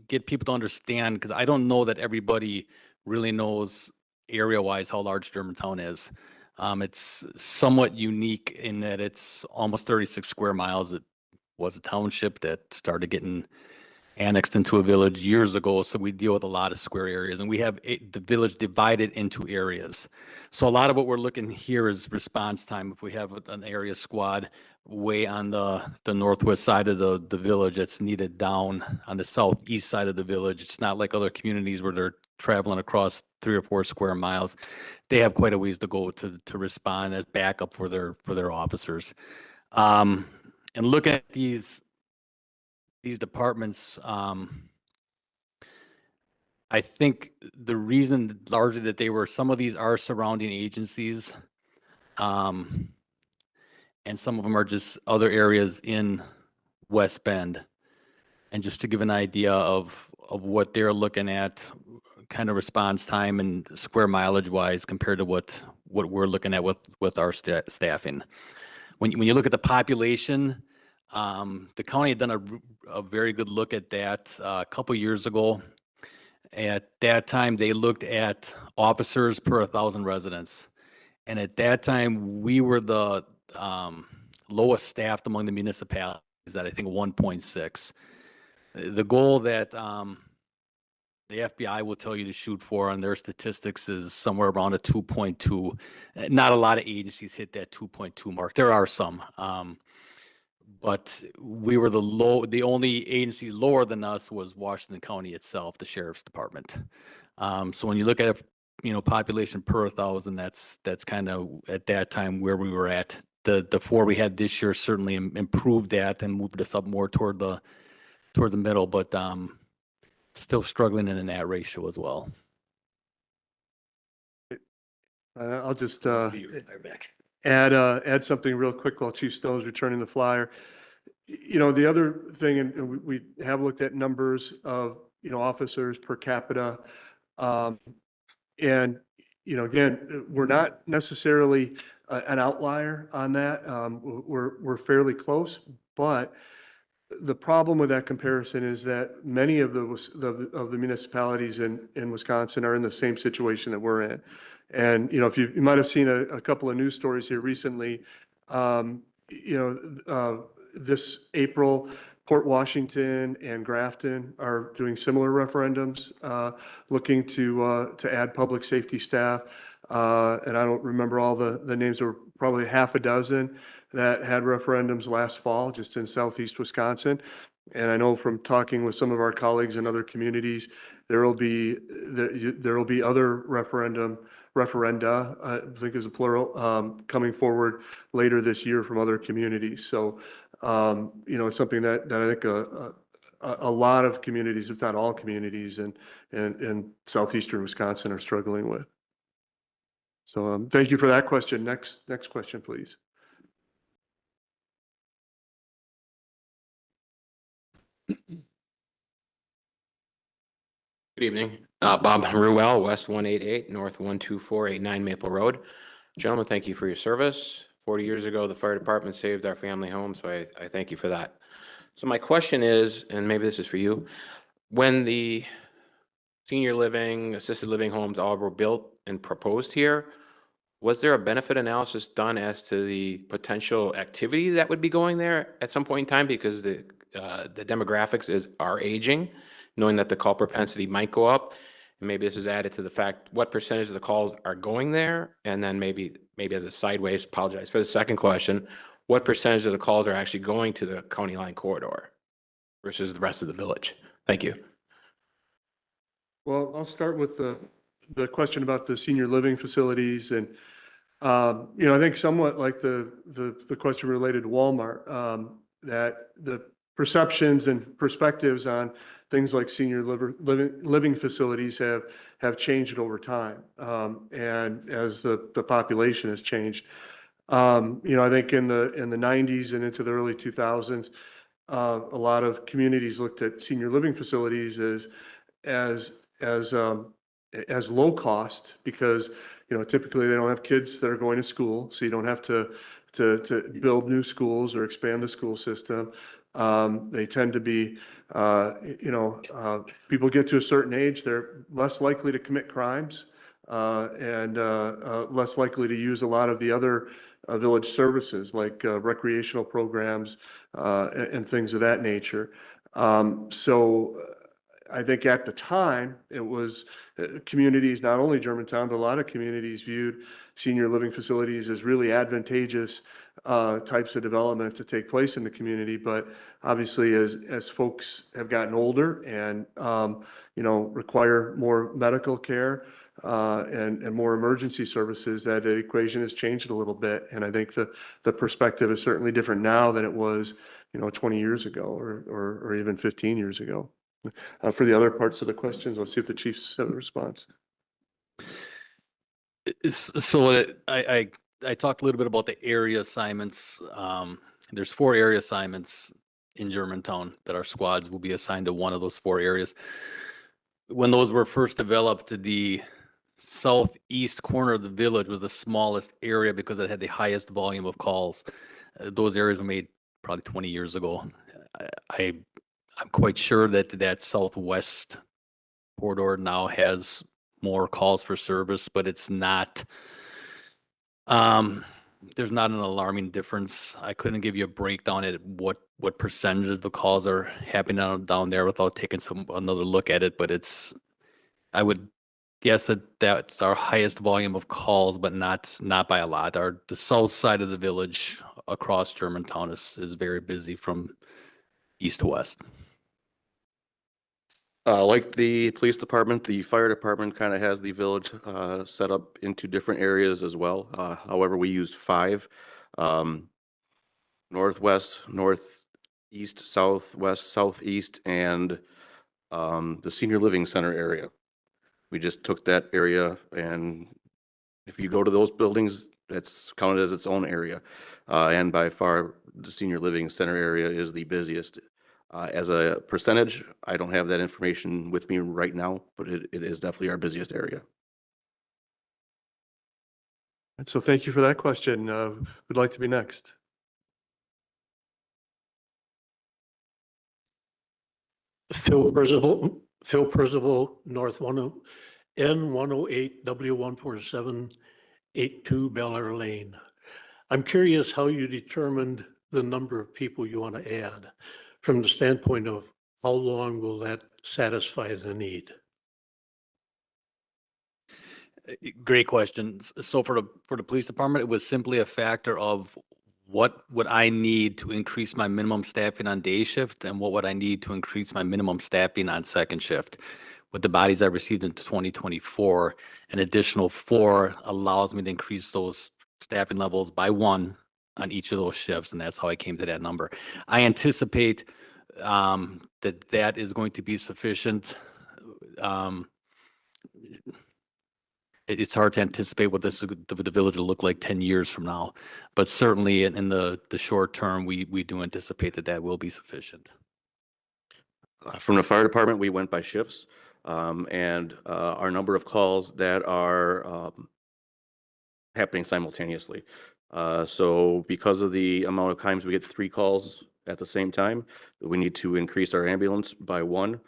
get people to understand, because I don't know that everybody really knows area-wise how large Germantown is. It's somewhat unique in that it's almost 36 square miles. It was a township that started getting annexed into a village years ago. So we deal with a lot of square areas, and we have the village divided into areas. So a lot of what we're looking here is response time. If we have an area squad way on the northwest side of the village that's needed down on the southeast side of the village, it's not like other communities where they're traveling across 3 or 4 square miles. They have quite a ways to go to respond as backup for their officers. And looking at these departments, I think the reason largely that some of these are surrounding agencies, and some of them are just other areas in West Bend. And just to give an idea of what they're looking at, kind of response time and square mileage wise compared to what we're looking at with our staffing. When you look at the population, the county had done a very good look at that a couple years ago. At that time, they looked at officers per 1,000 residents. And at that time, we were the lowest staffed among the municipalities. is at, I think, 1.6. The goal that the FBI will tell you to shoot for on their statistics is somewhere around a 2.2. Not a lot of agencies hit that 2.2 mark. There are some. But we were the only agency lower than us was Washington County itself, the Sheriff's Department. So when you look at, population per 1,000, that's kind of at that time where we were at. The 4 we had this year certainly improved that and moved us up more toward the middle, but still struggling in that ratio as well. I'll just Back. add something real quick while Chief Stone's returning the flyer. The other thing, and we have looked at numbers of, officers per capita. And, again, we're not necessarily an outlier on that. We're fairly close, but the problem with that comparison is that many of the municipalities in Wisconsin are in the same situation that we're in. And, if you might have seen a couple of news stories here recently, this April, Port Washington and Grafton are doing similar referendums, looking to add public safety staff. And I don't remember all the names. There were probably half a dozen that had referendums last fall, just in southeast Wisconsin. And I know from talking with some of our colleagues in other communities, there will be other referenda, I think is a plural, coming forward later this year from other communities. So, it's something that I think a lot of communities, if not all communities in southeastern Wisconsin are struggling with. So, thank you for that question. Next question, please. Good evening. Bob Ruel, West 188, North 12489 Maple Road. Gentlemen, thank you for your service. 40 years ago, the fire department saved our family home, so I thank you for that. So my question is, and maybe this is for you, when the senior living, assisted living homes all were built and proposed here, was there a benefit analysis done as to the potential activity that would be going there at some point in time? Because the demographics are aging, knowing that the call propensity might go up. And maybe this is added to the fact, what percentage of the calls are going there? And then maybe as a sideways, apologize for the second question, what percentage of the calls are actually going to the county line corridor versus the rest of the village? Thank you. Well, I'll start with the question about the senior living facilities. And, I think somewhat like the question related to Walmart, that the perceptions and perspectives on things like senior living facilities have changed over time. And as the population has changed, I think in the 90s and into the early 2000s, a lot of communities looked at senior living facilities as low cost because, typically they don't have kids that are going to school. So you don't have to build new schools or expand the school system. They tend to be, people get to a certain age, they're less likely to commit crimes and less likely to use a lot of the other village services like recreational programs and things of that nature. So I think at the time, it was communities, not only Germantown, but a lot of communities viewed senior living facilities as really advantageous types of development to take place in the community. But obviously, as folks have gotten older and, require more medical care and more emergency services, that equation has changed a little bit. And I think the perspective is certainly different now than it was, 20 years ago or even 15 years ago. For the other parts of the questions, let's see if the chiefs have a response. So I talked a little bit about the area assignments. There's 4 area assignments in Germantown that our squads will be assigned to one of those 4 areas. When those were first developed, the southeast corner of the village was the smallest area because it had the highest volume of calls. Those areas were made probably 20 years ago. I'm quite sure that southwest corridor now has more calls for service, but it's not there's not an alarming difference. I couldn't give you a breakdown at what percentage of the calls are happening down there without taking another look at it, but I would guess that that's our highest volume of calls, but not by a lot. The south side of the village across Germantown is very busy from east to west. Like the police department, the fire department kind of has the village set up into different areas as well. However, we use 5, northwest, northeast, southwest, southeast, and the senior living center area. We just took that area, and if you go to those buildings, that's counted as its own area. And by far, the senior living center area is the busiest. As a percentage, I don't have that information with me right now, but it is definitely our busiest area. And so thank you for that question. Who'd like to be next? Phil Percival, North N108 W14782 Bel Air Lane. I'm curious how you determined the number of people you want to add from the standpoint of how long will that satisfy the need? Great question. So for the police department, it was simply a factor of what would I need to increase my minimum staffing on day shift and what would I need to increase my minimum staffing on second shift. With the bodies I received in 2024, an additional 4 allows me to increase those staffing levels by 1 on each of those shifts, and that's how I came to that number. I anticipate that is going to be sufficient. It's hard to anticipate what the village will look like 10 years from now, but certainly in the short term, we do anticipate that will be sufficient. From the fire department, we went by shifts, and our number of calls that are happening simultaneously. So because of the amount of times we get 3 calls at the same time, we need to increase our ambulance by 1.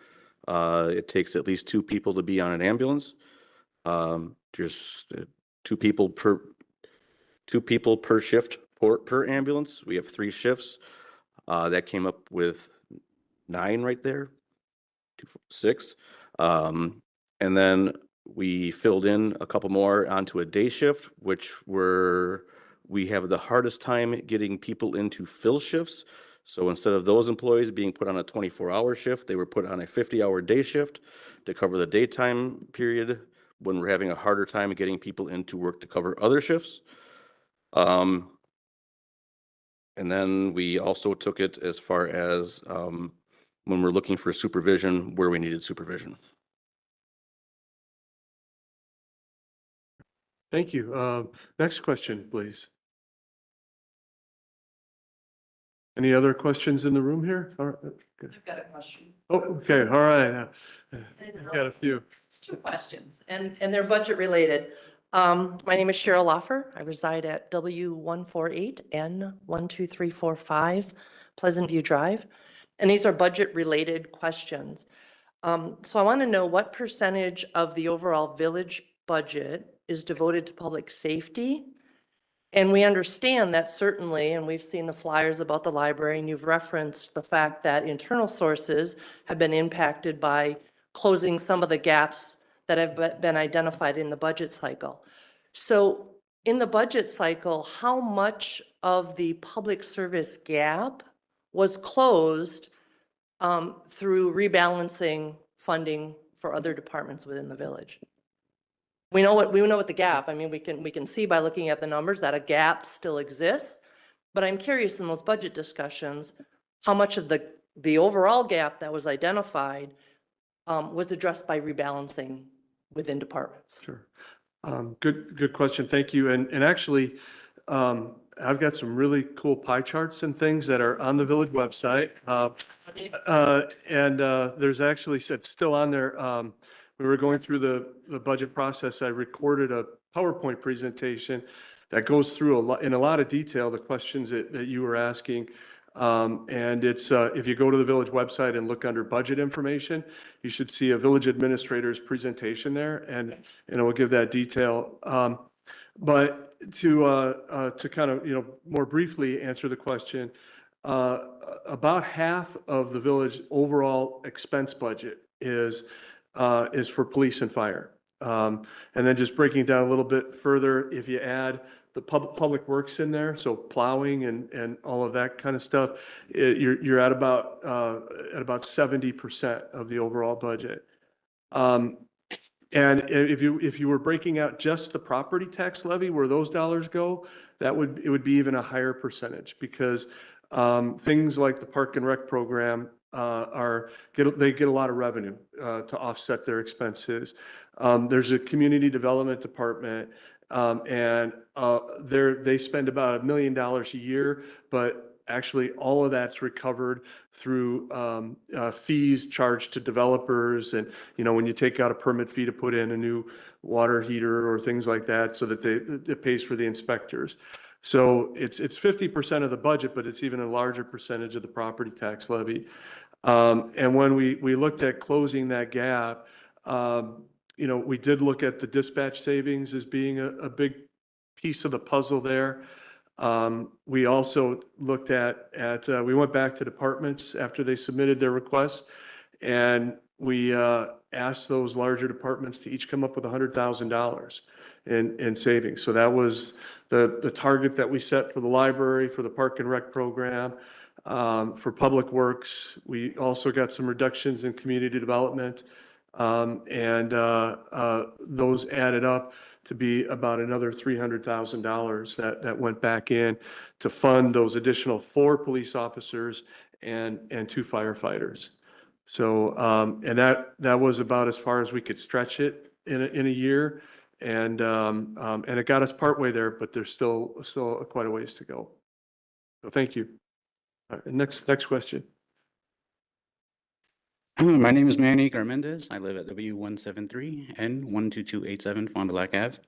It takes at least 2 people to be on an ambulance. There's 2 people per shift per ambulance. We have 3 shifts. That came up with 9 right there, 2, 4, 6. And then we filled in a couple more onto a day shift, we have the hardest time getting people into fill shifts. So instead of those employees being put on a 24-hour shift, they were put on a 50-hour day shift to cover the daytime period when we're having a harder time getting people into work to cover other shifts. And then we also took it as far as when we're looking for supervision, where we needed supervision. Thank you. Next question, please. Any other questions in the room here? All right, good. I've got a question. Oh, okay, all right. I've got a few. It's 2 questions, and they're budget related. My name is Cheryl Loffer. I reside at W148N12345 Pleasant View Drive, and these are budget related questions. So I want to know what percentage of the overall village budget is devoted to public safety. And we understand that certainly, and we've seen the flyers about the library, and you've referenced the fact that internal sources have been impacted by closing some of the gaps that have been identified in the budget cycle. So in the budget cycle, how much of the public service gap was closed through rebalancing funding for other departments within the village? We know what the gap. I mean, we can see by looking at the numbers that a gap still exists. But I'm curious in those budget discussions, how much of the overall gap that was identified was addressed by rebalancing within departments? Sure. Good question. Thank you. And actually, I've got some really cool pie charts and things that are on the village website. And there's actually, it's still on there. We were going through the budget process. I recorded a PowerPoint presentation that goes through in a lot of detail the questions that you were asking. And it's if you go to the village website and look under budget information, you should see a village administrator's presentation there, and it will give that detail. But to kind of, more briefly answer the question, about half of the village overall expense budget is for police and fire. And then just breaking it down a little bit further, if you add the public works in there, so plowing and all of that kind of stuff, you're at about 70% of the overall budget. And if you were breaking out just the property tax levy, where those dollars go, it would be even a higher percentage, because things like the Park and Rec program they get a lot of revenue to offset their expenses. There's a community development department, and they spend about $1 million a year, but actually all of that's recovered through fees charged to developers. And, when you take out a permit fee to put in a new water heater or things like that, so that it pays for the inspectors. So it's 50% of the budget, but it's even a larger percentage of the property tax levy. And when we looked at closing that gap, we did look at the dispatch savings as being a big piece of the puzzle there. We also looked we went back to departments after they submitted their requests, and we asked those larger departments to each come up with $100,000 in savings. So that was the target that we set for the library, for the Park and Rec program, for Public Works. We also got some reductions in community development, and those added up to be about another $300,000 that went back in to fund those additional 4 police officers and 2 firefighters. So, and that was about as far as we could stretch it in a year. And it got us partway there, but there's still quite a ways to go. So thank you. All right, next question. My name is Manny Garmendez. I live at W173 and 12287 Fond du Lac Ave.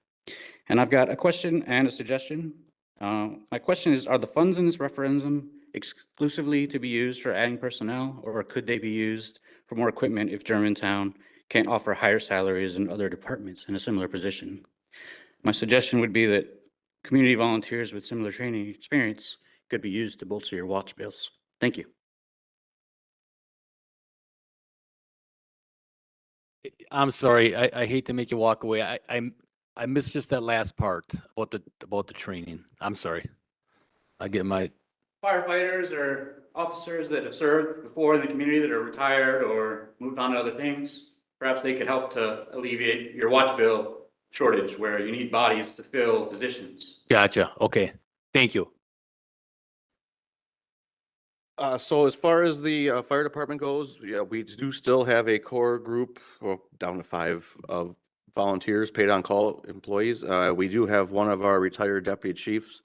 And I've got a question and a suggestion. My question is, are the funds in this referendum exclusively to be used for adding personnel, or could they be used for more equipment if Germantown can't offer higher salaries than other departments in a similar position? My suggestion would be that community volunteers with similar training experience could be used to bolster your watch bills. Thank you. I'm sorry, I hate to make you walk away. I missed just that last part about the training. I'm sorry. I get my Firefighters or officers that have served before in the community that are retired or moved on to other things, perhaps they could help to alleviate your watch bill shortage where you need bodies to fill positions. Gotcha. Okay. Thank you. So as far as the fire department goes, yeah, we do still have a core group, well, down to 5 of volunteers, paid on call employees. We do have one of our retired deputy chiefs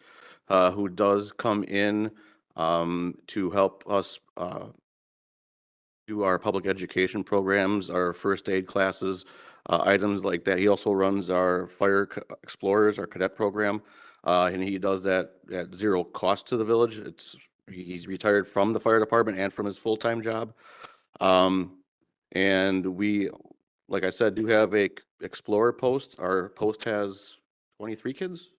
who does come in to help us do our public education programs, our first aid classes, items like that. He also runs our Fire Explorers, our cadet program, and he does that at 0 cost to the village. He's retired from the fire department and from his full-time job. And we, like I said, do have a Explorer post. Our post has 23 kids.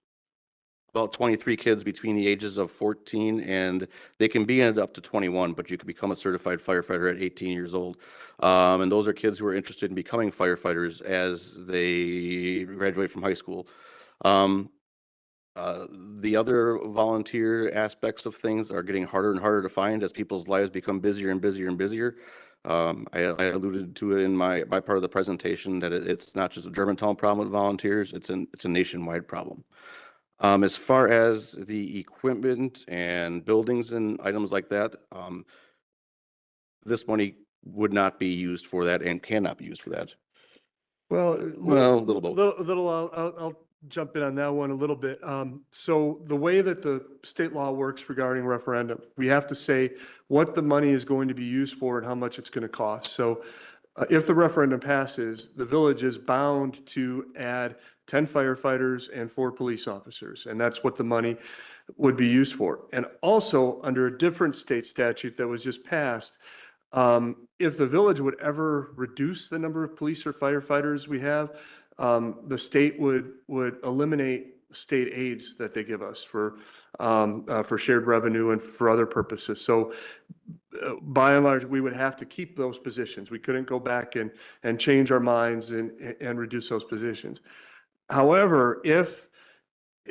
About 23 kids between the ages of 14 and they can be in up to 21, but you can become a certified firefighter at 18 years old. And those are kids who are interested in becoming firefighters as they graduate from high school. The other volunteer aspects of things are getting harder and harder to find as people's lives become busier and busier and busier. I alluded to it in my part of the presentation that it's not just a Germantown problem with volunteers, it's a nationwide problem. As far as the equipment and buildings and items like that, this money would not be used for that and cannot be used for that. Well, a little both. I'll jump in on that one a little bit. So the way that the state law works regarding referendum, we have to say what the money is going to be used for and how much it's going to cost. So if the referendum passes, the village is bound to add 10 firefighters and 4 police officers, and that's what the money would be used for. And also, under a different state statute that was just passed, if the village would ever reduce the number of police or firefighters we have, the state would eliminate state aids that they give us for shared revenue and for other purposes. So by and large, we would have to keep those positions. We couldn't go back and change our minds and reduce those positions. However, if,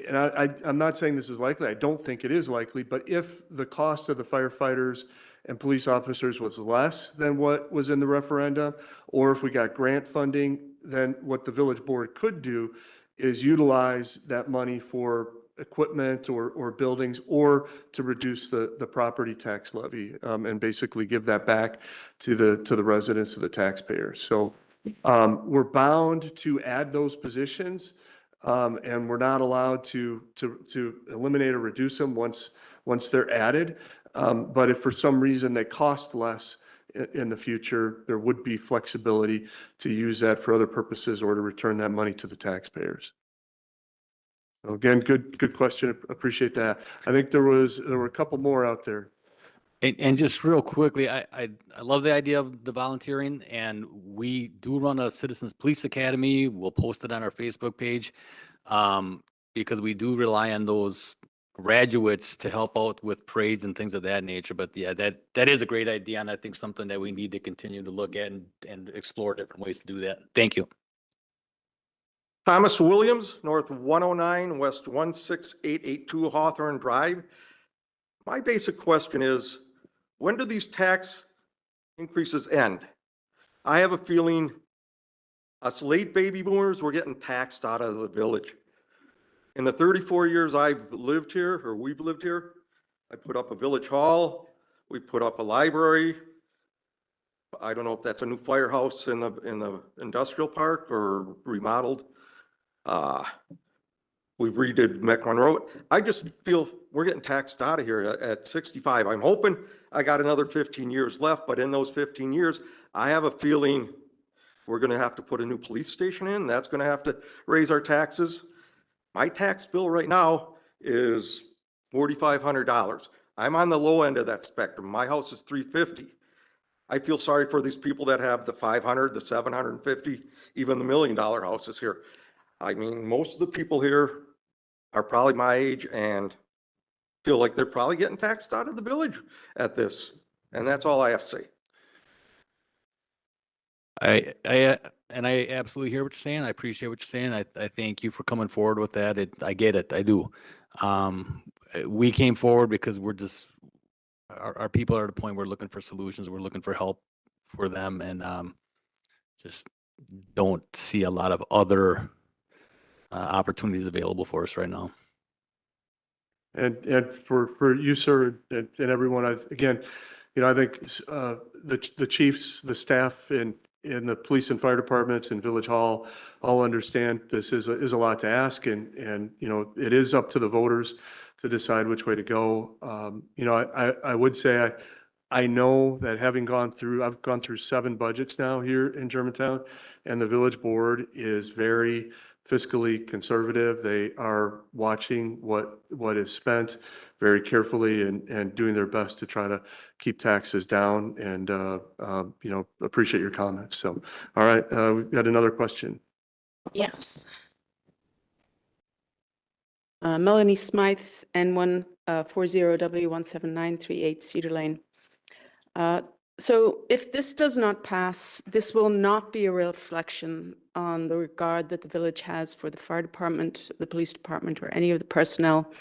and I'm not saying this is likely, I don't think it is likely, but if the cost of the firefighters and police officers was less than what was in the referendum, or if we got grant funding, then what the village board could do is utilize that money for equipment or buildings, or to reduce the property tax levy, and basically give that back to the residents, to the taxpayers. So we're bound to add those positions, and we're not allowed to eliminate or reduce them once they're added. But if for some reason they cost less in the future, there would be flexibility to use that for other purposes or to return that money to the taxpayers. So again, good question. Appreciate that. I think there were a couple more out there. And just real quickly, I love the idea of the volunteering, and we do run a Citizens Police Academy. We'll post it on our Facebook page, because we do rely on those graduates to help out with parades and things of that nature. But yeah, that is a great idea, and I think something that we need to continue to look at and explore different ways to do that. Thank you. Thomas Williams, North 109, West 16882 Hawthorne Drive. My basic question is, when do these tax increases end? I have a feeling us late baby boomers, we're getting taxed out of the village. In the 34 years I've lived here, or we've lived here, I put up a village hall, we put up a library. I don't know if that's a new firehouse in the industrial park or remodeled. We've redid Meckman Road. I just feel we're getting taxed out of here at 65. I'm hoping I got another 15 years left, but in those 15 years, I have a feeling we're gonna have to put a new police station in. That's gonna have to raise our taxes. My tax bill right now is $4,500. I'm on the low end of that spectrum. My house is $350. I feel sorry for these people that have the 500, the 750, even the $1 million houses here. I mean, most of the people here are probably my age and feel like they're probably getting taxed out of the village at this. And that's all I have to say. I absolutely hear what you're saying. I appreciate what you're saying. I thank you for coming forward with that. I get it. I do. We came forward because we're just, our people are at a point where we're looking for solutions. We're looking for help for them, and just don't see a lot of other opportunities available for us right now. And for you, sir, and everyone, again, I think the chiefs, the staff in the police and fire departments and village hall all understand this is a lot to ask, and it is up to the voters to decide which way to go. I would say I know that I've gone through 7 budgets now here in Germantown, and the village board is very fiscally conservative. They are watching what is spent very carefully and doing their best to try to keep taxes down, and appreciate your comments. So, all right, we've got another question. Yes. Melanie Smythe, N140W17938 Cedar Lane. So if this does not pass, this will not be a reflection on the regard that the village has for the fire department, the police department, or any of the personnel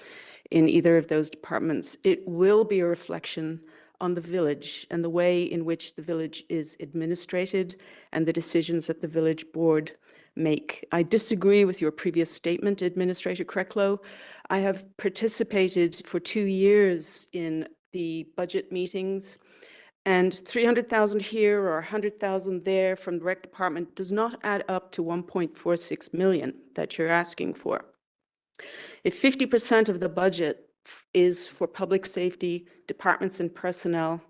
in either of those departments. It will be a reflection on the village and the way in which the village is administrated and the decisions that the village board make. I disagree with your previous statement, Administrator Krecklow. I have participated for 2 years in the budget meetings, and 300,000 here or 100,000 there from the rec department does not add up to 1.46 million that you're asking for. If 50% of the budget is for public safety, departments and personnel,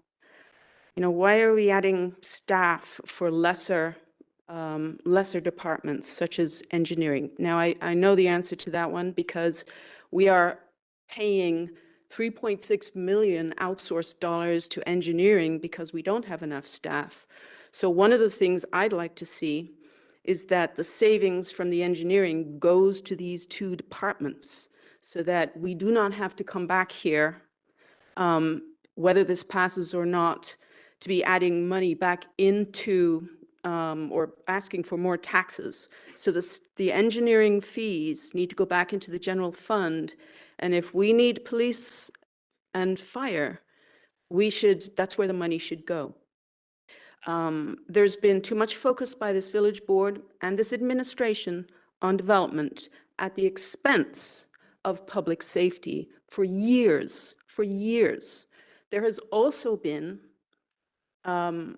why are we adding staff for lesser departments such as engineering? Now, I know the answer to that one because we are paying 3.6 million outsourced dollars to engineering because we don't have enough staff. So one of the things I'd like to see is that the savings from the engineering goes to these two departments so that we do not have to come back here, whether this passes or not, to be adding money back into or asking for more taxes. So the engineering fees need to go back into the general fund. And if we need police and fire, that's where the money should go. There's been too much focus by this village board and this administration on development at the expense of public safety for years, for years. There has also been a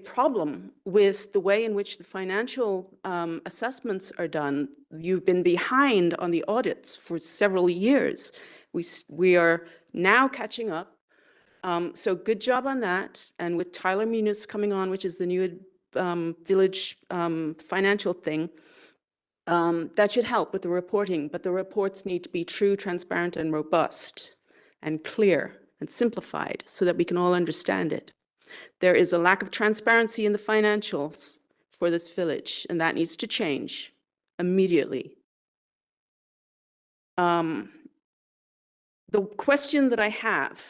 problem with the way in which the financial assessments are done. You've been behind on the audits for several years. We are now catching up. So good job on that. And with Tyler Munis coming on, which is the new village financial thing, that should help with the reporting. But the reports need to be true, transparent, and robust, and clear, and simplified so that we can all understand it. There is a lack of transparency in the financials for this village, and that needs to change immediately. The question that I have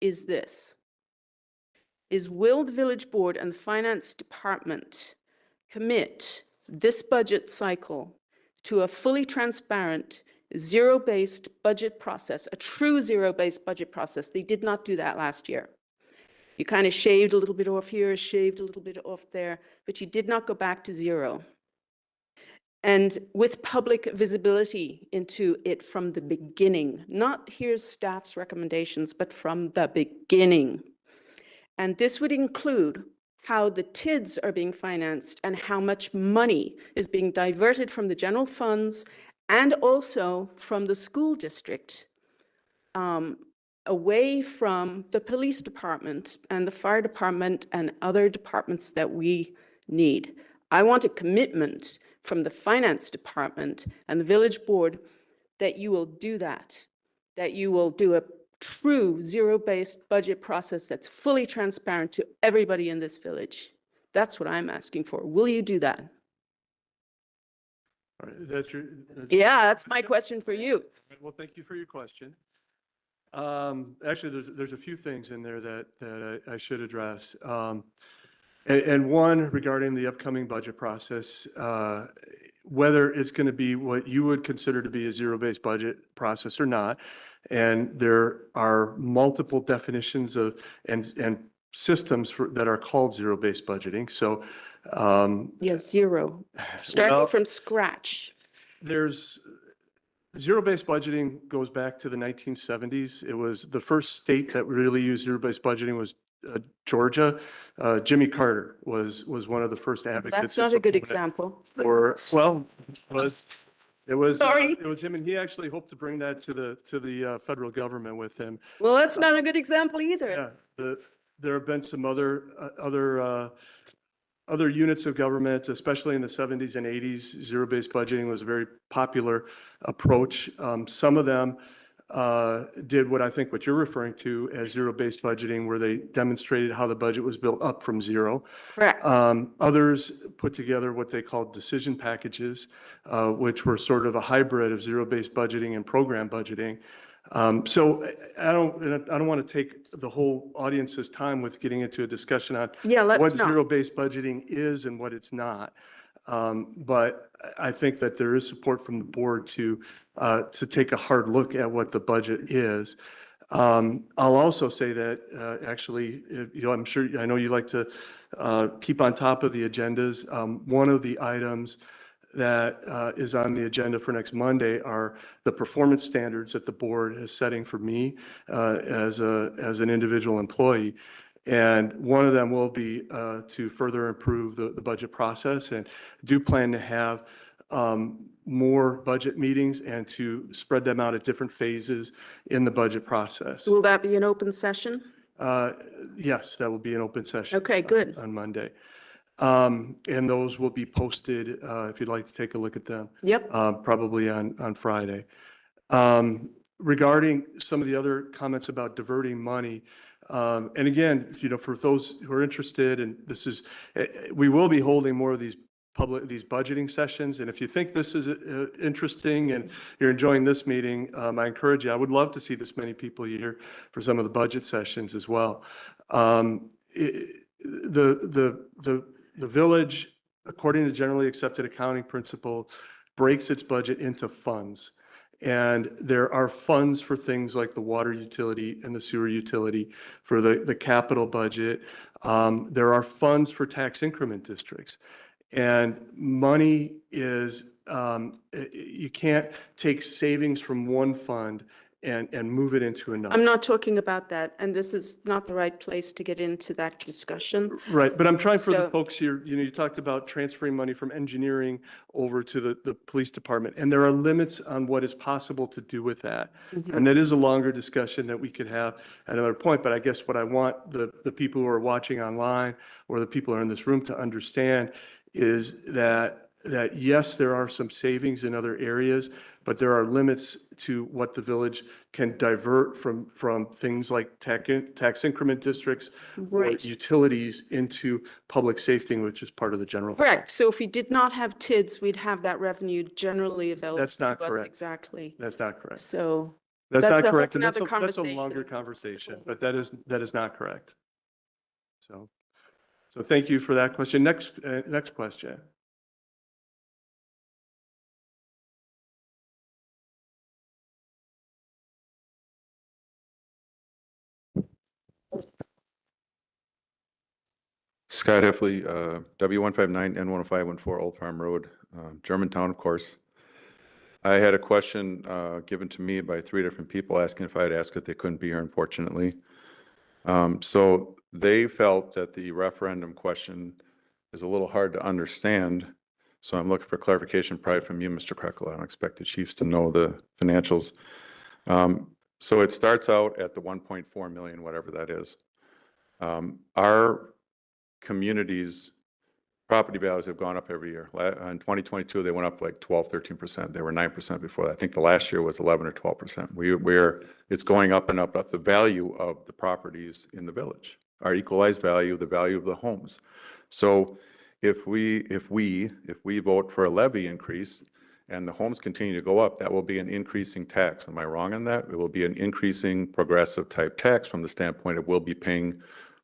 is this, will the village board and the finance department commit this budget cycle to a fully transparent, zero-based budget process, a true zero-based budget process? They did not do that last year. You kind of shaved a little bit off here, shaved a little bit off there, but you did not go back to zero. And with public visibility into it from the beginning, not here's staff's recommendations, but from the beginning. And this would include how the TIDs are being financed and how much money is being diverted from the general funds and also from the school district away from the police department and the fire department and other departments that we need. I want a commitment from the finance department and the village board that you will do that you will do a true zero-based budget process that's fully transparent to everybody in this village. That's what I'm asking for. Will you do that? All right, that's Yeah, that's my question for you. well, thank you for your question. Actually, there's a few things in there that I should address. And one regarding the upcoming budget process, whether it's going to be what you would consider to be a zero-based budget process or not. And there are multiple definitions of and systems that are called zero-based budgeting. So yeah, zero. Starting from scratch. There's zero-based budgeting goes back to the 1970s. It was the first state that really used zero-based budgeting was Georgia. Jimmy Carter was one of the first advocates. That's not a good example. It was Sorry. It was him, and he actually hoped to bring that to the federal government with him. Well, that's not a good example either. Yeah, there have been some other units of government, especially in the 70s and 80s. Zero-based budgeting was a very popular approach. Some of them did what you're referring to as zero-based budgeting, where they demonstrated how the budget was built up from zero. Correct. Others put together what they called decision packages, which were sort of a hybrid of zero-based budgeting and program budgeting. So I don't want to take the whole audience's time with getting into a discussion on what zero-based budgeting is and what it's not. But I think that there is support from the board to take a hard look at what the budget is. I'll also say that actually, I know you like to keep on top of the agendas. One of the items that is on the agenda for next Monday are the performance standards that the board is setting for me as an individual employee. And one of them will be to further improve the budget process, and do plan to have more budget meetings and to spread them out at different phases in the budget process. Will that be an open session? Yes, that will be an open session. Okay, good. On Monday. And those will be posted if you'd like to take a look at them. Yep. Probably on Friday. Regarding some of the other comments about diverting money, and again, for those who are interested, and we will be holding more of these these budgeting sessions. And if you think this is interesting and you're enjoying this meeting, I encourage you. I would love to see this many people here for some of the budget sessions as well. The village, according to generally accepted accounting principles, breaks its budget into funds. And there are funds for things like the water utility and the sewer utility for the capital budget. There are funds for tax increment districts. And money is, you can't take savings from one fund and move it into another. I'm not talking about that, and this is not the right place to get into that discussion. Right, but I'm trying for the So- folks here, you talked about transferring money from engineering over to the police department, and there are limits on what is possible to do with that. And that is a longer discussion that we could have at another point, but I guess what I want the people who are watching online or the people who are in this room to understand is that yes, there are some savings in other areas, but there are limits to what the village can divert from things like tax increment districts or Right. utilities into public safety, which is part of the general. Correct. So if we did not have TIDS, we'd have that revenue generally available. That's not to us. correct. Exactly. That's not correct. So That's that's not a whole correct, and nother that's a conversation. longer conversation, but that is not correct. So thank you for that question. Next question. Scott Heffley, W159N10514 Old Farm Road, Germantown, of course. I had a question given to me by 3 different people asking if I'd ask if they couldn't be here, unfortunately. So they felt that the referendum question is a little hard to understand. So I'm looking for clarification probably from you, Mr. Krekel. I don't expect the chiefs to know the financials. So it starts out at the 1.4 million, whatever that is. Our communities' property values have gone up every year. In 2022, they went up like 12, 13%. They were 9% before that. I think the last year was 11 or 12%. It's going up and up, up the value of the properties in the village, our equalized value, the value of the homes. So if we vote for a levy increase and the homes continue to go up, that will be an increasing tax. Am I wrong on that? It will be an increasing progressive type tax from the standpoint of we'll be paying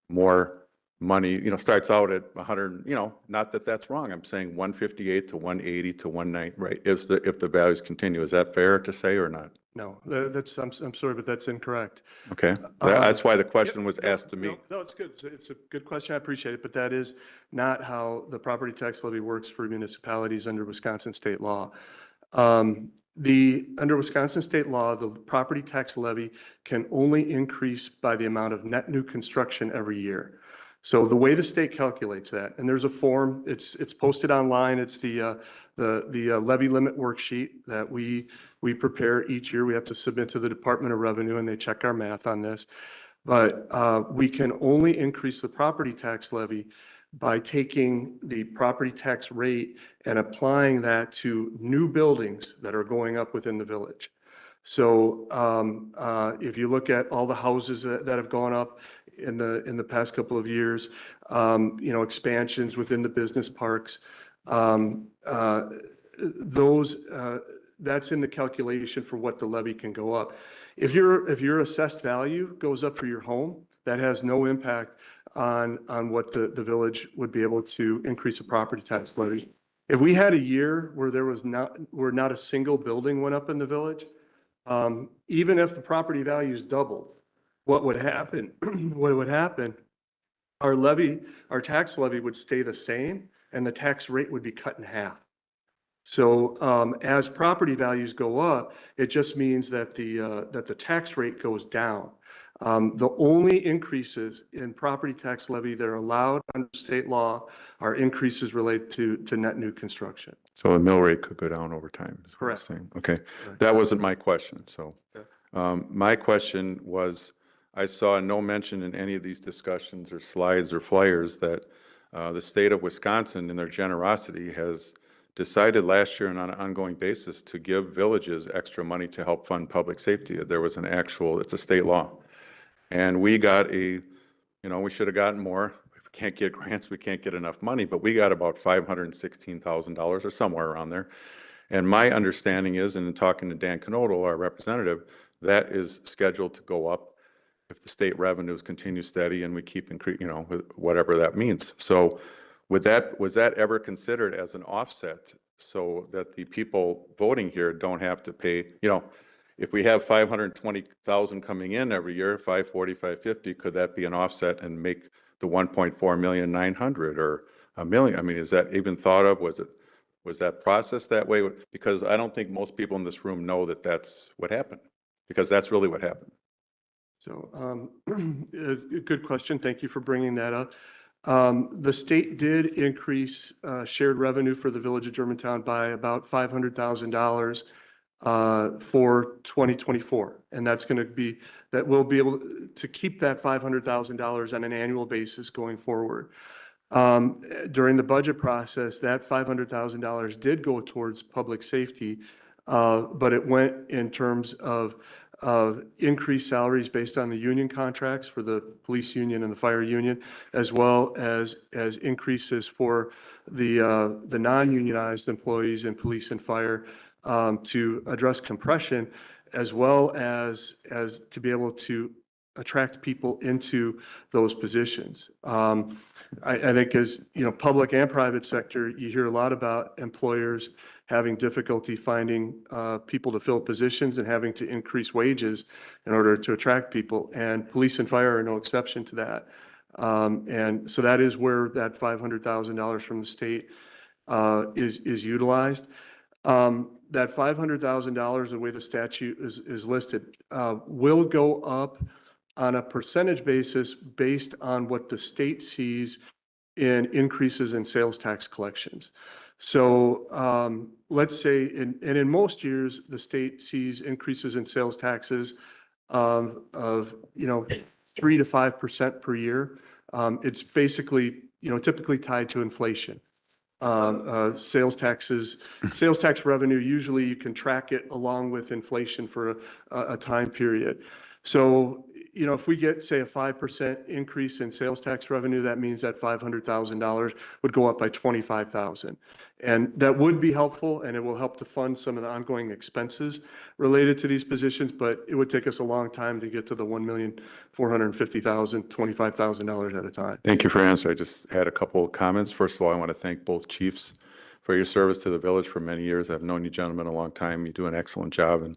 more money, starts out at 100, not that that's wrong. I'm saying 158 to 180 to 190, right? If the values continue, is that fair to say or not? No, I'm sorry, but that's incorrect. Okay, that's why the question was asked to me. No, it's good. It's a good question. I appreciate it, but that is not how the property tax levy works for municipalities under Wisconsin state law. Under Wisconsin state law, the property tax levy can only increase by the amount of net new construction every year. So the way the state calculates that, and there's a form, it's posted online. It's the levy limit worksheet that we prepare each year. We have to submit to the Department of Revenue, and they check our math on this. But we can only increase the property tax levy by taking the property tax rate and applying that to new buildings that are going up within the village. So if you look at all the houses that have gone up in the past couple of years, expansions within the business parks, that's in the calculation for what the levy can go up. If your assessed value goes up for your home, that has no impact on what the village would be able to increase the property tax levy. If we had a year where not a single building went up in the village, even if the property values doubled, what would happen? Our tax levy would stay the same, and the tax rate would be cut in half. So as property values go up, it just means that the tax rate goes down. The only increases in property tax levy that are allowed under state law are increases related to net new construction. So the mill rate could go down over time, is what you're Correct. saying. Okay, Correct. that wasn't my question. So my question was, I saw no mention in any of these discussions or slides or flyers that the state of Wisconsin, in their generosity, has decided last year and on an ongoing basis to give villages extra money to help fund public safety. There was it's a state law. And we got we should have gotten more. can't get grants, we can't get enough money, but we got about $516,000 or somewhere around there. And my understanding is, and in talking to Dan Knodel, our representative, that is scheduled to go up if the state revenues continue steady and we keep increasing, whatever that means. So was that ever considered as an offset so that the people voting here don't have to pay, if we have 520,000 coming in every year, 540, 550, could that be an offset and make the 1.4 million 900 or a million? I mean, is that even thought of? Was that processed that way? Because I don't think most people in this room know that that's what happened, because that's really what happened. So, a good question. Thank you for bringing that up. The state did increase shared revenue for the Village of Germantown by about $500,000 for 2024. And that we'll be able to keep that $500,000 on an annual basis going forward. During the budget process, that $500,000 did go towards public safety, but it went in terms of increased salaries based on the union contracts for the police union and the fire union, as well as increases for the non-unionized employees in police and fire to address compression, as well as to be able to attract people into those positions. I think as, public and private sector, you hear a lot about employers having difficulty finding people to fill positions and having to increase wages in order to attract people. And police and fire are no exception to that. And so that is where that $500,000 from the state is utilized. That $500,000, the way the statute is listed, will go up on a percentage basis based on what the state sees in increases in sales tax collections. So let's say, in most years, the state sees increases in sales taxes of 3 to 5% per year. It's basically, typically tied to inflation. Sales tax revenue, usually you can track it along with inflation for a time period. So, if we get, say, a 5% increase in sales tax revenue, that means that $500,000 would go up by $25,000. And that would be helpful, and it will help to fund some of the ongoing expenses related to these positions, but it would take us a long time to get to the $1,450,000, $25,000 at a time. Thank you for answering. I just had a couple of comments. First of all, I want to thank both chiefs for your service to the village for many years. I've known you gentlemen a long time. You do an excellent job, and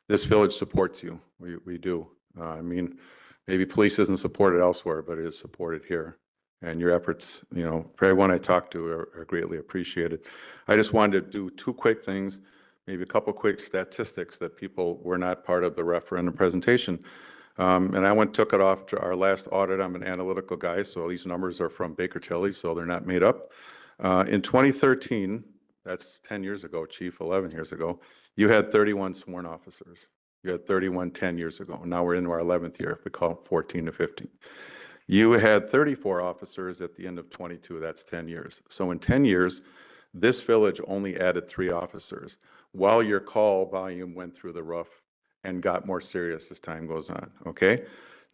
this village supports you. We do. I mean, maybe police isn't supported elsewhere, but it is supported here. And your efforts, for everyone I talk to are greatly appreciated. I just wanted to do two quick things, maybe a couple quick statistics that people were not part of the referendum presentation. And I took it off to our last audit. I'm an analytical guy, so these numbers are from Baker Tilly, so they're not made up. In 2013, that's 10 years ago, Chief, 11 years ago, you had 31 sworn officers. You had 31 10 years ago. Now we're into our 11th year, if we call it 14 to 15. You had 34 officers at the end of 22. That's 10 years. So in 10 years, this village only added 3 officers, while your call volume went through the roof and got more serious as time goes on, okay?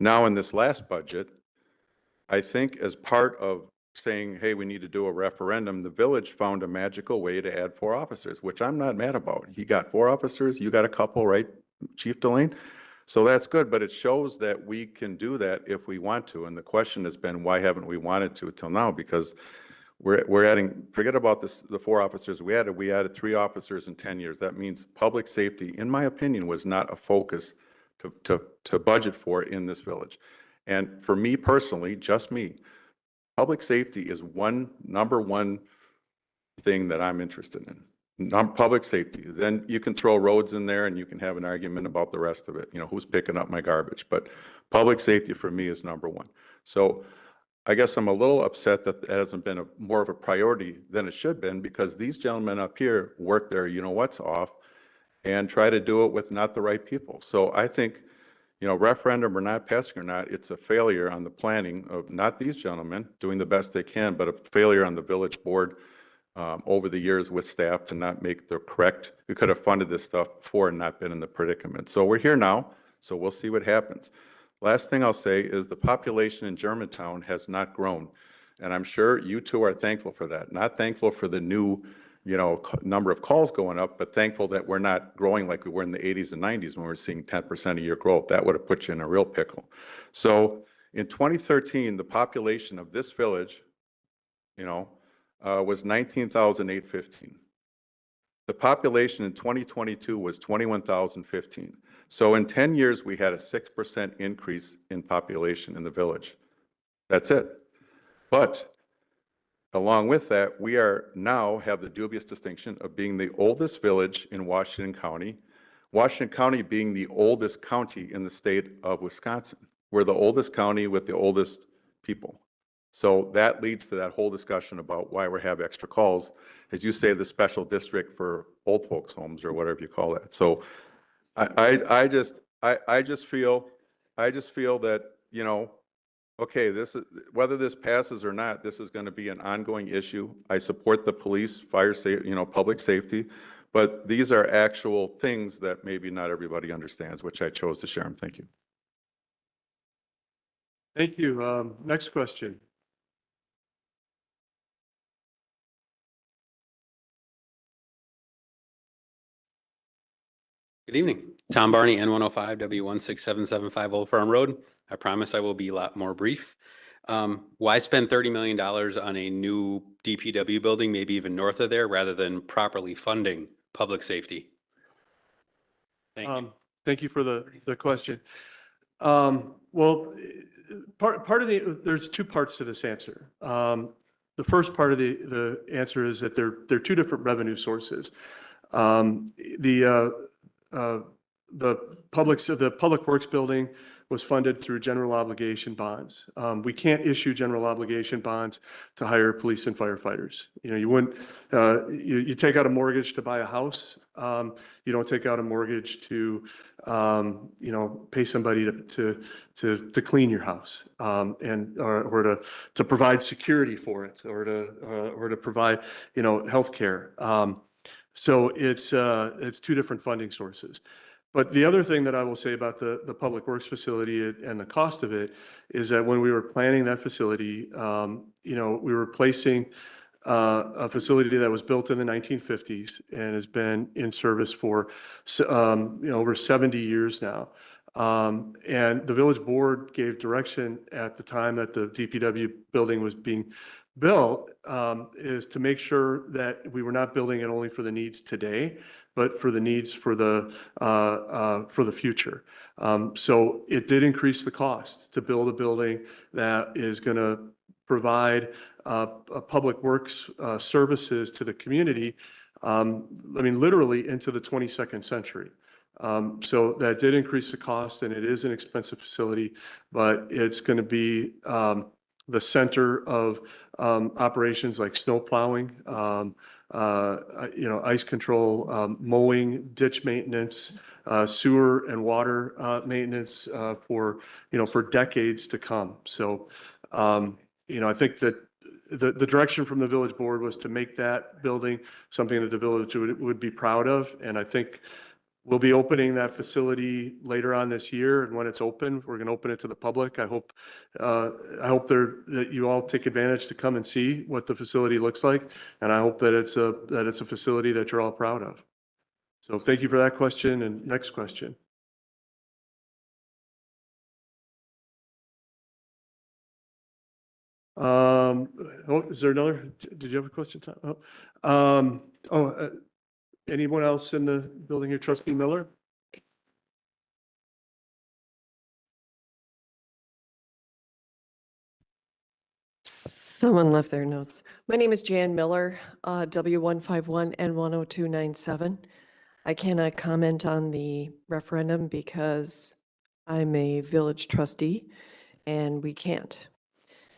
Now in this last budget, I think as part of saying, hey, we need to do a referendum, the village found a magical way to add 4 officers, which I'm not mad about. He got 4 officers, you got a couple, right, Chief Delane? So that's good, but it shows that we can do that if we want to. And the question has been, why haven't we wanted to until now? Because we're adding, forget about this, the 4 officers we added 3 officers in 10 years. That means public safety, in my opinion, was not a focus to budget for in this village. And for me personally, just me, public safety is number one thing that I'm interested in. Public safety. Then you can throw roads in there and you can have an argument about the rest of it. Who's picking up my garbage? But public safety for me is number one. So I guess I'm a little upset that it hasn't been more of a priority than it should have been, because these gentlemen up here work their what's off and try to do it with not the right people. So I think, referendum or not passing or not, it's a failure on the planning of not these gentlemen doing the best they can, but a failure on the village board over the years with staff to not make the correct. We could have funded this stuff before and not been in the predicament. So we're here now, so we'll see what happens. Last thing I'll say is the population in Germantown has not grown. And I'm sure you two are thankful for that. Not thankful for the new, number of calls going up, but thankful that we're not growing like we were in the 80s and 90s when we were seeing 10% a year growth. That would have put you in a real pickle. So in 2013, the population of this village, was 19,815. The population in 2022 was 21,015. So in 10 years, we had a 6% increase in population in the village. That's it. But along with that, we are now have the dubious distinction of being the oldest village in Washington County being the oldest county in the state of Wisconsin. We're the oldest county with the oldest people. So that leads to that whole discussion about why we have extra calls, as you say, the special district for old folks' homes or whatever you call that. So I just feel that, okay, this is, whether this passes or not, this is going to be an ongoing issue. I support the police, fire safety, public safety, but these are actual things that maybe not everybody understands, which I chose to share them. Thank you. Thank you. Next question. Good evening. Tom Barney, N105 W16775 Old Farm Road. I promise I will be a lot more brief. Why spend $30 million on a new DPW building, maybe even north of there, rather than properly funding public safety? Thank you. Thank you for the question. Well, part of there's two parts to this answer. The first part of the answer is that they're two different revenue sources. The public works building was funded through general obligation bonds. We can't issue general obligation bonds to hire police and firefighters. You wouldn't, you take out a mortgage to buy a house. You don't take out a mortgage to, pay somebody to clean your house, or to provide security for it, or to provide, healthcare. So it's two different funding sources. But the other thing that I will say about the public works facility and the cost of it is that when we were planning that facility, we were replacing a facility that was built in the 1950s and has been in service for over 70 years now. And the village board gave direction at the time that the DPW building was being built, is to make sure that we were not building it only for the needs today, but for the needs for the future. So it did increase the cost to build a building that is going to provide public works services to the community. Literally into the 22nd century. So that did increase the cost, and it is an expensive facility, but it's going to be the center of operations like snow plowing, ice control, mowing, ditch maintenance, sewer and water maintenance for decades to come. So, I think that the direction from the village board was to make that building something that the village would be proud of. And I think we'll be opening that facility later on this year. And when it's open, we're going to open it to the public. I hope that you all take advantage to come and see what the facility looks like. And I hope that it's a facility that you're all proud of. So thank you for that question. And next question. Is there another? Did you have a question, Tom? Anyone else in the building here? Trustee Miller? Someone left their notes. My name is Jan Miller, W151 and 10297. I cannot comment on the referendum because I'm a village trustee and we can't.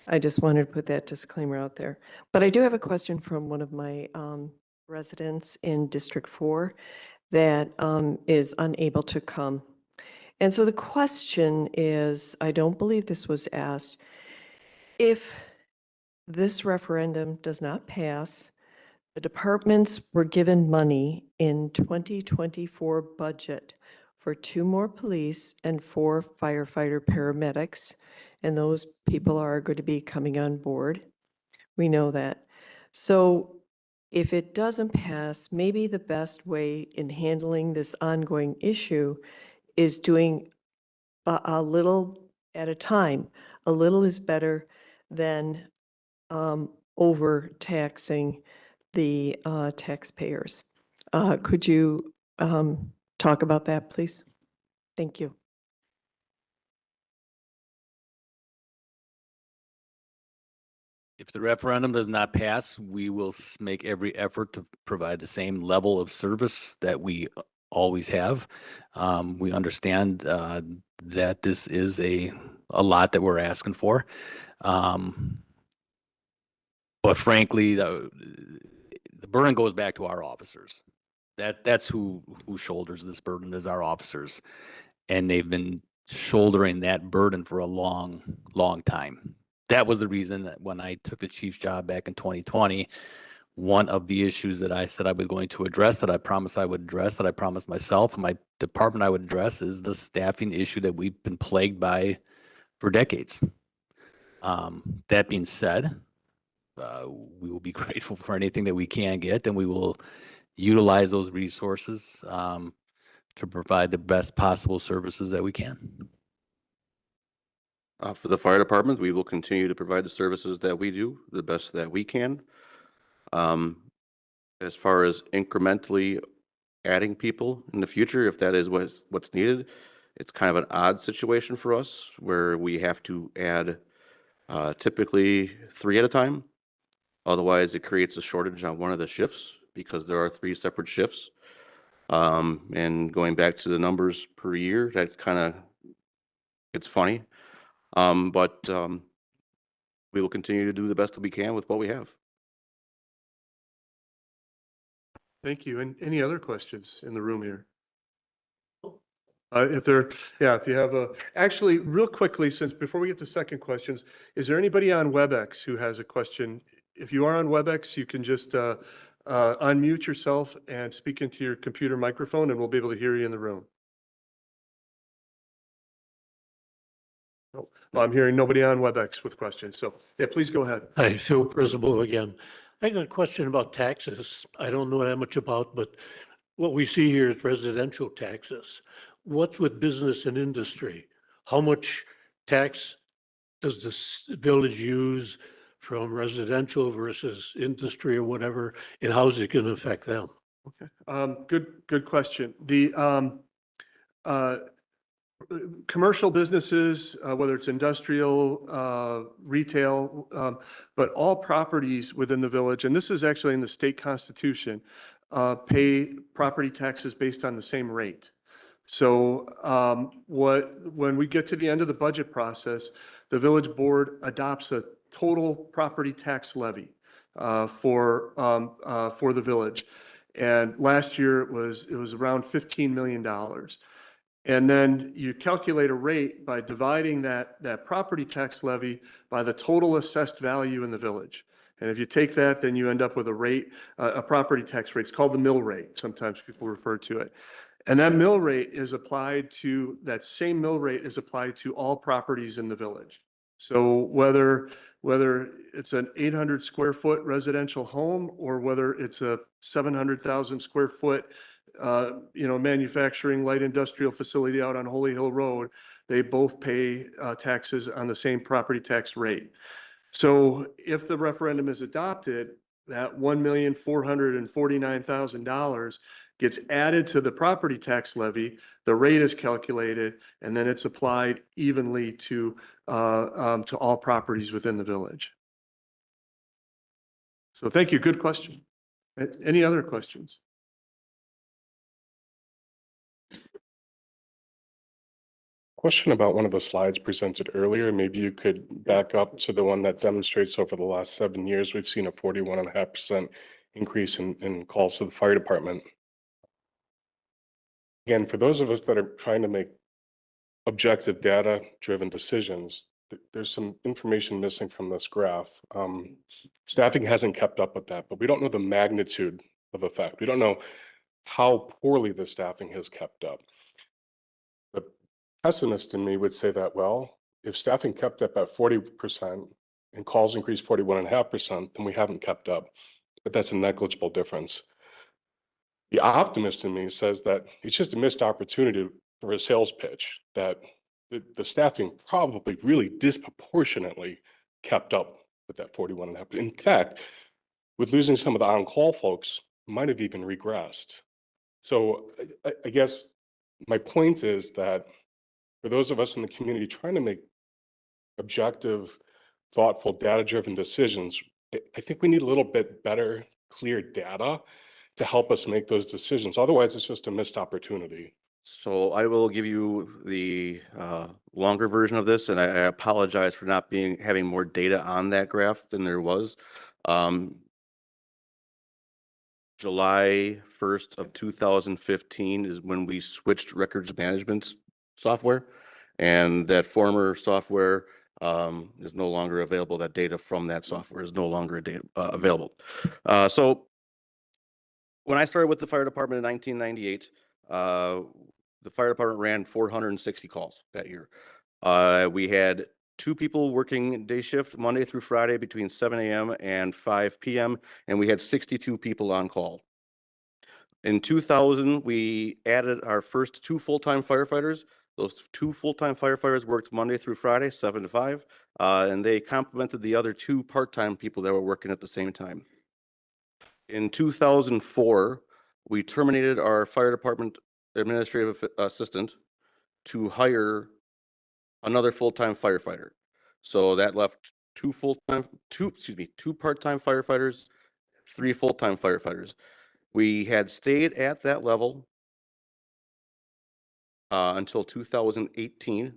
I just wanted to put that disclaimer out there. But I do have a question from one of my residents in District 4 that is unable to come. And so the question is, I don't believe this was asked, if this referendum does not pass, the departments were given money in 2024 budget for 2 more police and 4 firefighter paramedics, and those people are going to be coming on board. We know that. So if it doesn't pass, maybe the best way in handling this ongoing issue is doing a little at a time. A little is better than overtaxing the taxpayers. Could you talk about that, please? Thank you. If the referendum does not pass, we will make every effort to provide the same level of service that we always have. We understand that this is a lot that we're asking for. But frankly, the burden goes back to our officers. That's who shoulders this burden is our officers. And they've been shouldering that burden for a long, long time. That was the reason that when I took the chief's job back in 2020, one of the issues that I said I was going to address, that I promised I would address, that I promised myself and my department I would address, is the staffing issue that we've been plagued by for decades. That being said, we will be grateful for anything that we can get, and we will utilize those resources to provide the best possible services that we can. For the fire department, we will continue to provide the services that we do the best that we can. As far as incrementally adding people in the future, if that is what's needed, it's kind of an odd situation for us where we have to add typically 3 at a time. Otherwise, it creates a shortage on one of the shifts because there are 3 separate shifts. And going back to the numbers per year, that kind of, it's funny. But we will continue to do the best that we can with what we have. Thank you. And any other questions in the room here? If you have actually, real quickly, since before we get to second questions, is there anybody on WebEx who has a question? If you are on WebEx, you can just unmute yourself and speak into your computer microphone, and we'll be able to hear you in the room. Oh, well, I'm hearing nobody on WebEx with questions. So yeah, please go ahead. Hi, Phil Principal again. I got a question about taxes. I don't know that much about, but what we see here is residential taxes. What's with business and industry? How much tax does this village use from residential versus industry or whatever, and how is it going to affect them? Okay, good question. The commercial businesses, whether it's industrial, retail, but all properties within the village, and this is actually in the state constitution, pay property taxes based on the same rate. So when we get to the end of the budget process, the village board adopts a total property tax levy for the village. And last year it was around $15 million. And then you calculate a rate by dividing that property tax levy by the total assessed value in the village. And if you take that, then you end up with a rate, a property tax rate. It's called the mill rate. Sometimes people refer to it. And that mill rate is applied to, that same mill rate is applied to all properties in the village. So whether it's an 800 square foot residential home or whether it's a 700,000 square foot manufacturing light industrial facility out on Holy Hill Road, they both pay taxes on the same property tax rate. So if the referendum is adopted, that $1,449,000 gets added to the property tax levy, the rate is calculated, and then it's applied evenly to all properties within the village. So thank you, good question. Any other questions? Question about one of the slides presented earlier. Maybe you could back up to the one that demonstrates over the last 7 years, we've seen a 41.5% increase in calls to the fire department. Again, for those of us that are trying to make objective data-driven decisions, there's some information missing from this graph. Staffing hasn't kept up with that, but we don't know the magnitude of effect. We don't know how poorly the staffing has kept up. The pessimist in me would say that, well, if staffing kept up at 40%, and calls increased 41.5%, then we haven't kept up. But that's a negligible difference. The optimist in me says that it's just a missed opportunity for a sales pitch, that the staffing probably really disproportionately kept up with that 41.5%. In fact, with losing some of the on-call folks, might have even regressed. So I guess my point is that for those of us in the community trying to make objective, thoughtful, data-driven decisions, I think we need a little bit better, clear data to help us make those decisions. Otherwise, it's just a missed opportunity. So I will give you the longer version of this, and I apologize for not having more data on that graph than there was. July 1st of 2015 is when we switched records management software, and that former software is no longer available. That data from that software is no longer available. So when I started with the fire department in 1998, the fire department ran 460 calls that year. We had 2 people working day shift Monday through Friday between 7 a.m. and 5 p.m. and we had 62 people on call. In 2000, we added our first 2 full-time firefighters. Those 2 full-time firefighters worked Monday through Friday, 7 to 5, and they complemented the other 2 part-time people that were working at the same time. In 2004, we terminated our fire department administrative assistant to hire another full-time firefighter. So that left 2 part-time firefighters, 3 full-time firefighters. We had stayed at that level until 2018.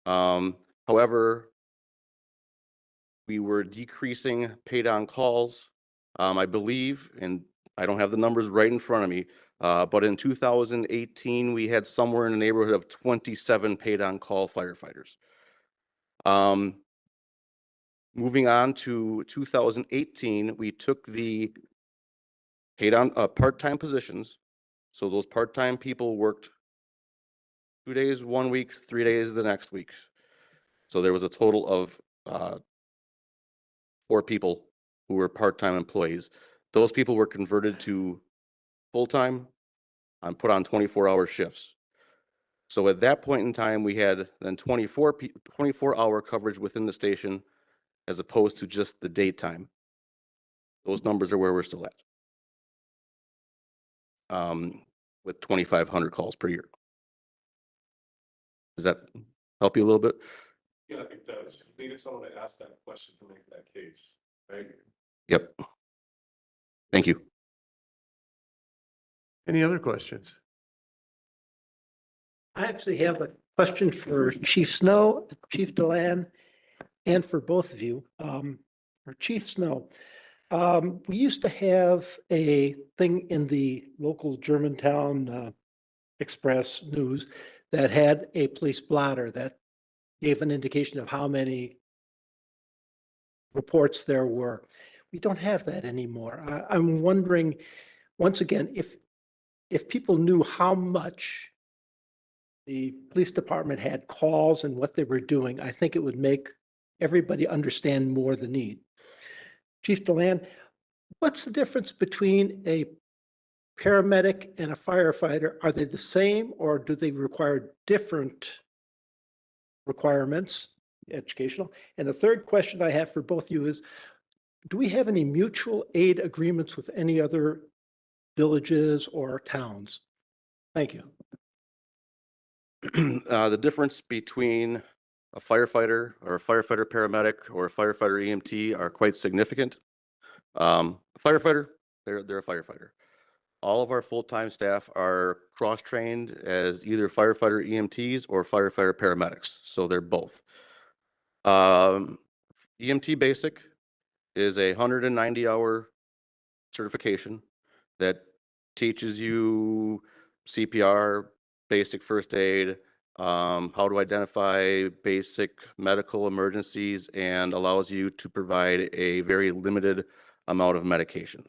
However, we were decreasing paid on calls. I believe, and I don't have the numbers right in front of me, but in 2018, we had somewhere in the neighborhood of 27 paid on call firefighters. Moving on to 2018, we took the paid on part-time positions. So those part-time people worked 2 days 1 week, 3 days the next week. So there was a total of 4 people who were part-time employees. Those people were converted to full-time and put on 24-hour shifts. So at that point in time, we had then 24-hour coverage within the station as opposed to just the daytime. Those numbers are where we're still at, with 2,500 calls per year. Does that help you a little bit? Yeah, it does. I think it's someone to ask that question to make that case, right? Yep. Thank you. Any other questions? I actually have a question for Chief Snow, Chief Deland, and for both of you. For Chief Snow, we used to have a thing in the local Germantown Express News that had a police blotter that gave an indication of how many reports there were. We don't have that anymore. I'm wondering, once again, if people knew how much the police department had calls and what they were doing, I think it would make everybody understand more the need. Chief Deland, what's the difference between a paramedic and a firefighter? Are they the same, or do they require different requirements, educational? And the third question I have for both of you is, do we have any mutual aid agreements with any other villages or towns? Thank you. The difference between a firefighter or a firefighter paramedic or a firefighter EMT are quite significant. A firefighter, they're a firefighter. All of our full-time staff are cross-trained as either firefighter EMTs or firefighter paramedics, so they're both. EMT basic is a 190-hour certification that teaches you CPR, basic first aid, how to identify basic medical emergencies, and allows you to provide a very limited amount of medication.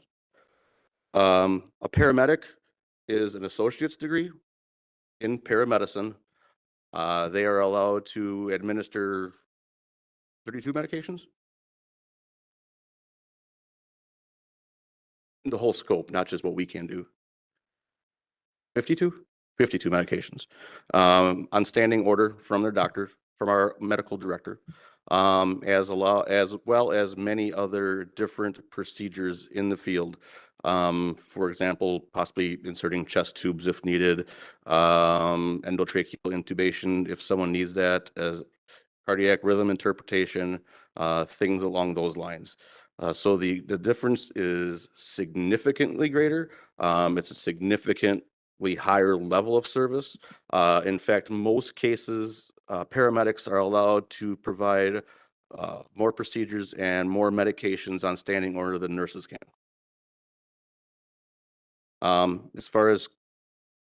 A paramedic is an associate's degree in paramedicine. They are allowed to administer 32 medications, the whole scope, not just what we can do. 52? 52 medications, on standing order from their doctor, from our medical director, as well as many other different procedures in the field. For example, possibly inserting chest tubes if needed, endotracheal intubation if someone needs that, as cardiac rhythm interpretation, things along those lines. So the difference is significantly greater. It's a significantly higher level of service. In fact, most cases, paramedics are allowed to provide more procedures and more medications on standing order than nurses can. As far as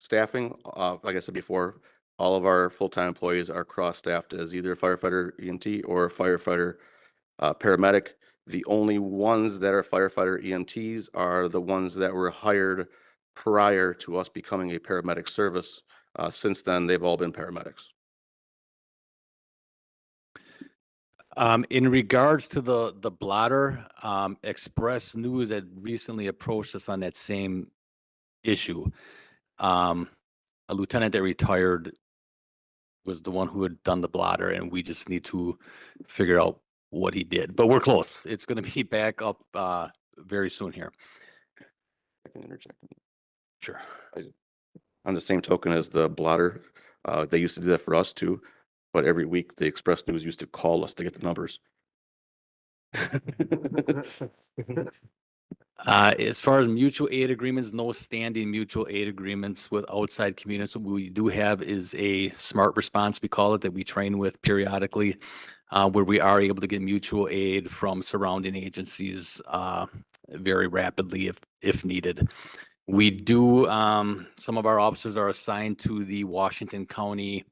staffing, like I said before, all of our full-time employees are cross-staffed as either a firefighter EMT or a firefighter paramedic. The only ones that are firefighter EMTs are the ones that were hired prior to us becoming a paramedic service. Since then, they've all been paramedics. In regards to the blotter, Express News had recently approached us on that same issue. A lieutenant that retired was the one who had done the blotter, and we just need to figure out what he did. But we're close. It's going to be back up very soon here. I can interject. Sure. On the same token as the blotter, they used to do that for us too, but every week the Express News used to call us to get the numbers. As far as mutual aid agreements, no standing mutual aid agreements with outside communities. What we do have is a smart response, we call it, that we train with periodically, where we are able to get mutual aid from surrounding agencies very rapidly if needed. We do, some of our officers are assigned to the Washington County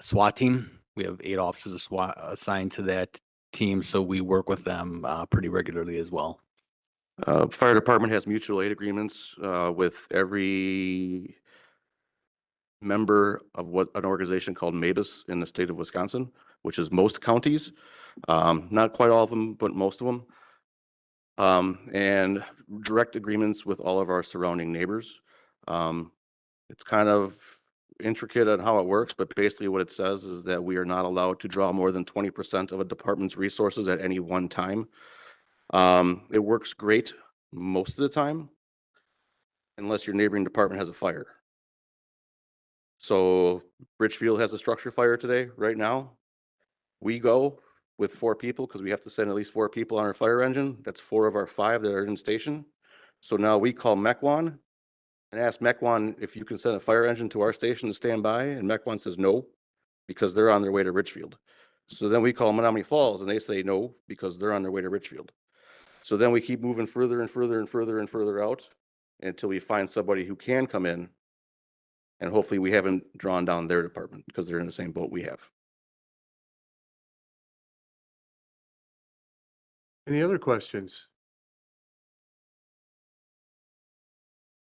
SWAT team. We have 8 officers assigned to that team, so we work with them pretty regularly as well. Fire department has mutual aid agreements with every member of what an organization called MABUS in the state of Wisconsin, which is most counties, not quite all of them, but most of them. And direct agreements with all of our surrounding neighbors. It's kind of intricate on how it works, but basically what it says is that we are not allowed to draw more than 20% of a department's resources at any one time. It works great most of the time, unless your neighboring department has a fire. So Richfield has a structure fire today, right now. We go with 4 people because we have to send at least 4 people on our fire engine. That's 4 of our 5 that are in station. So now we call Mequon and ask Mequon if you can send a fire engine to our station to stand by, and Mequon says no, because they're on their way to Richfield. So then we call Menominee Falls and they say no, because they're on their way to Richfield. So then we keep moving further and further and further and further out until we find somebody who can come in. And hopefully we haven't drawn down their department because they're in the same boat we have. Any other questions?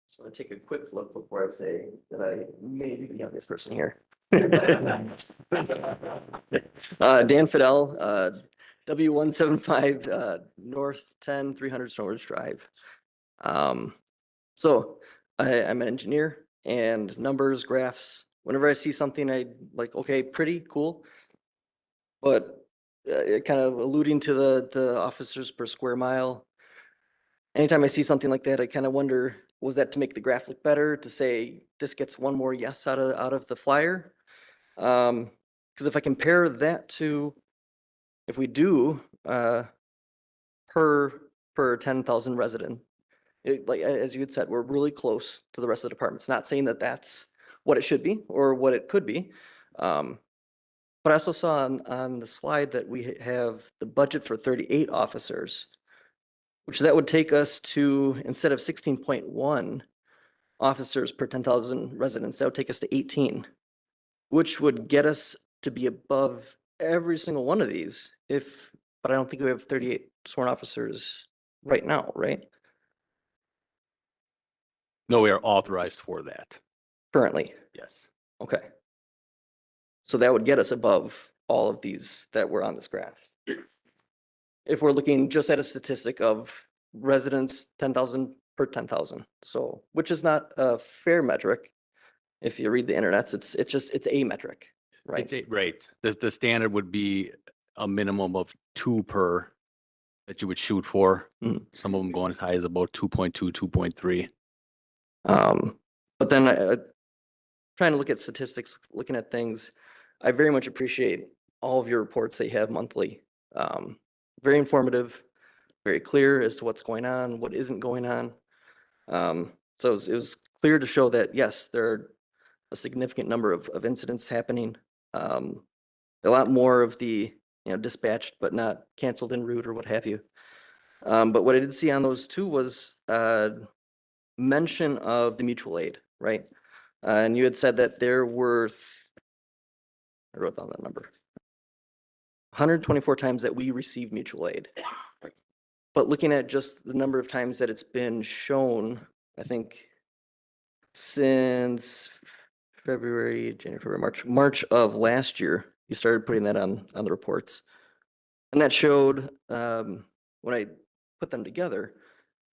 So I take a quick look before I say that I may be the youngest person here. Dan Fidel, W175 North 10 300 Snowers Drive. So I'm an engineer, and numbers, graphs, whenever I see something I like, okay, pretty cool. But kind of alluding to the officers per square mile, anytime I see something like that, I kind of wonder, was that to make the graph look better, to say this gets one more yes out of the flyer? Because if I compare that to, if we do per 10,000 resident, like as you had said, we're really close to the rest of the departments. Not saying that that's what it should be or what it could be. But I also saw on the slide that we have the budget for 38 officers, which that would take us to, instead of 16.1 officers per 10,000 residents, that would take us to 18, which would get us to be above every single one of these but I don't think we have 38 sworn officers right now, right? No, we are authorized for that. Currently? Yes. Okay. So that would get us above all of these that were on this graph. If we're looking just at a statistic of residents, 10,000 per 10,000. So, which is not a fair metric. If you read the internets, it's a metric, right? Right. The standard would be a minimum of 2 per that you would shoot for. Some of them going as high as about 2.2, 2.3. But then trying to look at statistics, looking at things, I very much appreciate all of your reports that you have monthly. Very informative, very clear as to what's going on, what isn't going on. So it was clear to show that, yes, there are a significant number of incidents happening. A lot more of the, dispatched but not canceled en route or what have you. But what I did see on those two was mention of the mutual aid, right? And you had said that there were, I wrote down that number, 124 times that we received mutual aid. But looking at just the number of times that it's been shown, I think since February, January, February, March of last year, you started putting that on the reports. And that showed, when I put them together,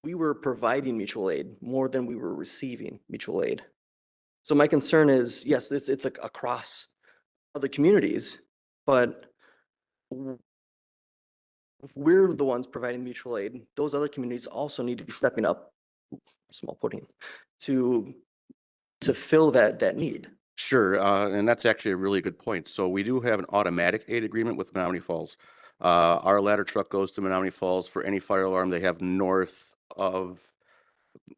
we were providing mutual aid more than we were receiving mutual aid. So my concern is, yes, it's across other communities, but if we're the ones providing mutual aid, those other communities also need to be stepping up, small pudding, to fill that need. Sure, and that's actually a really good point. So we do have an automatic aid agreement with Menominee Falls. Our ladder truck goes to Menominee Falls for any fire alarm they have north of,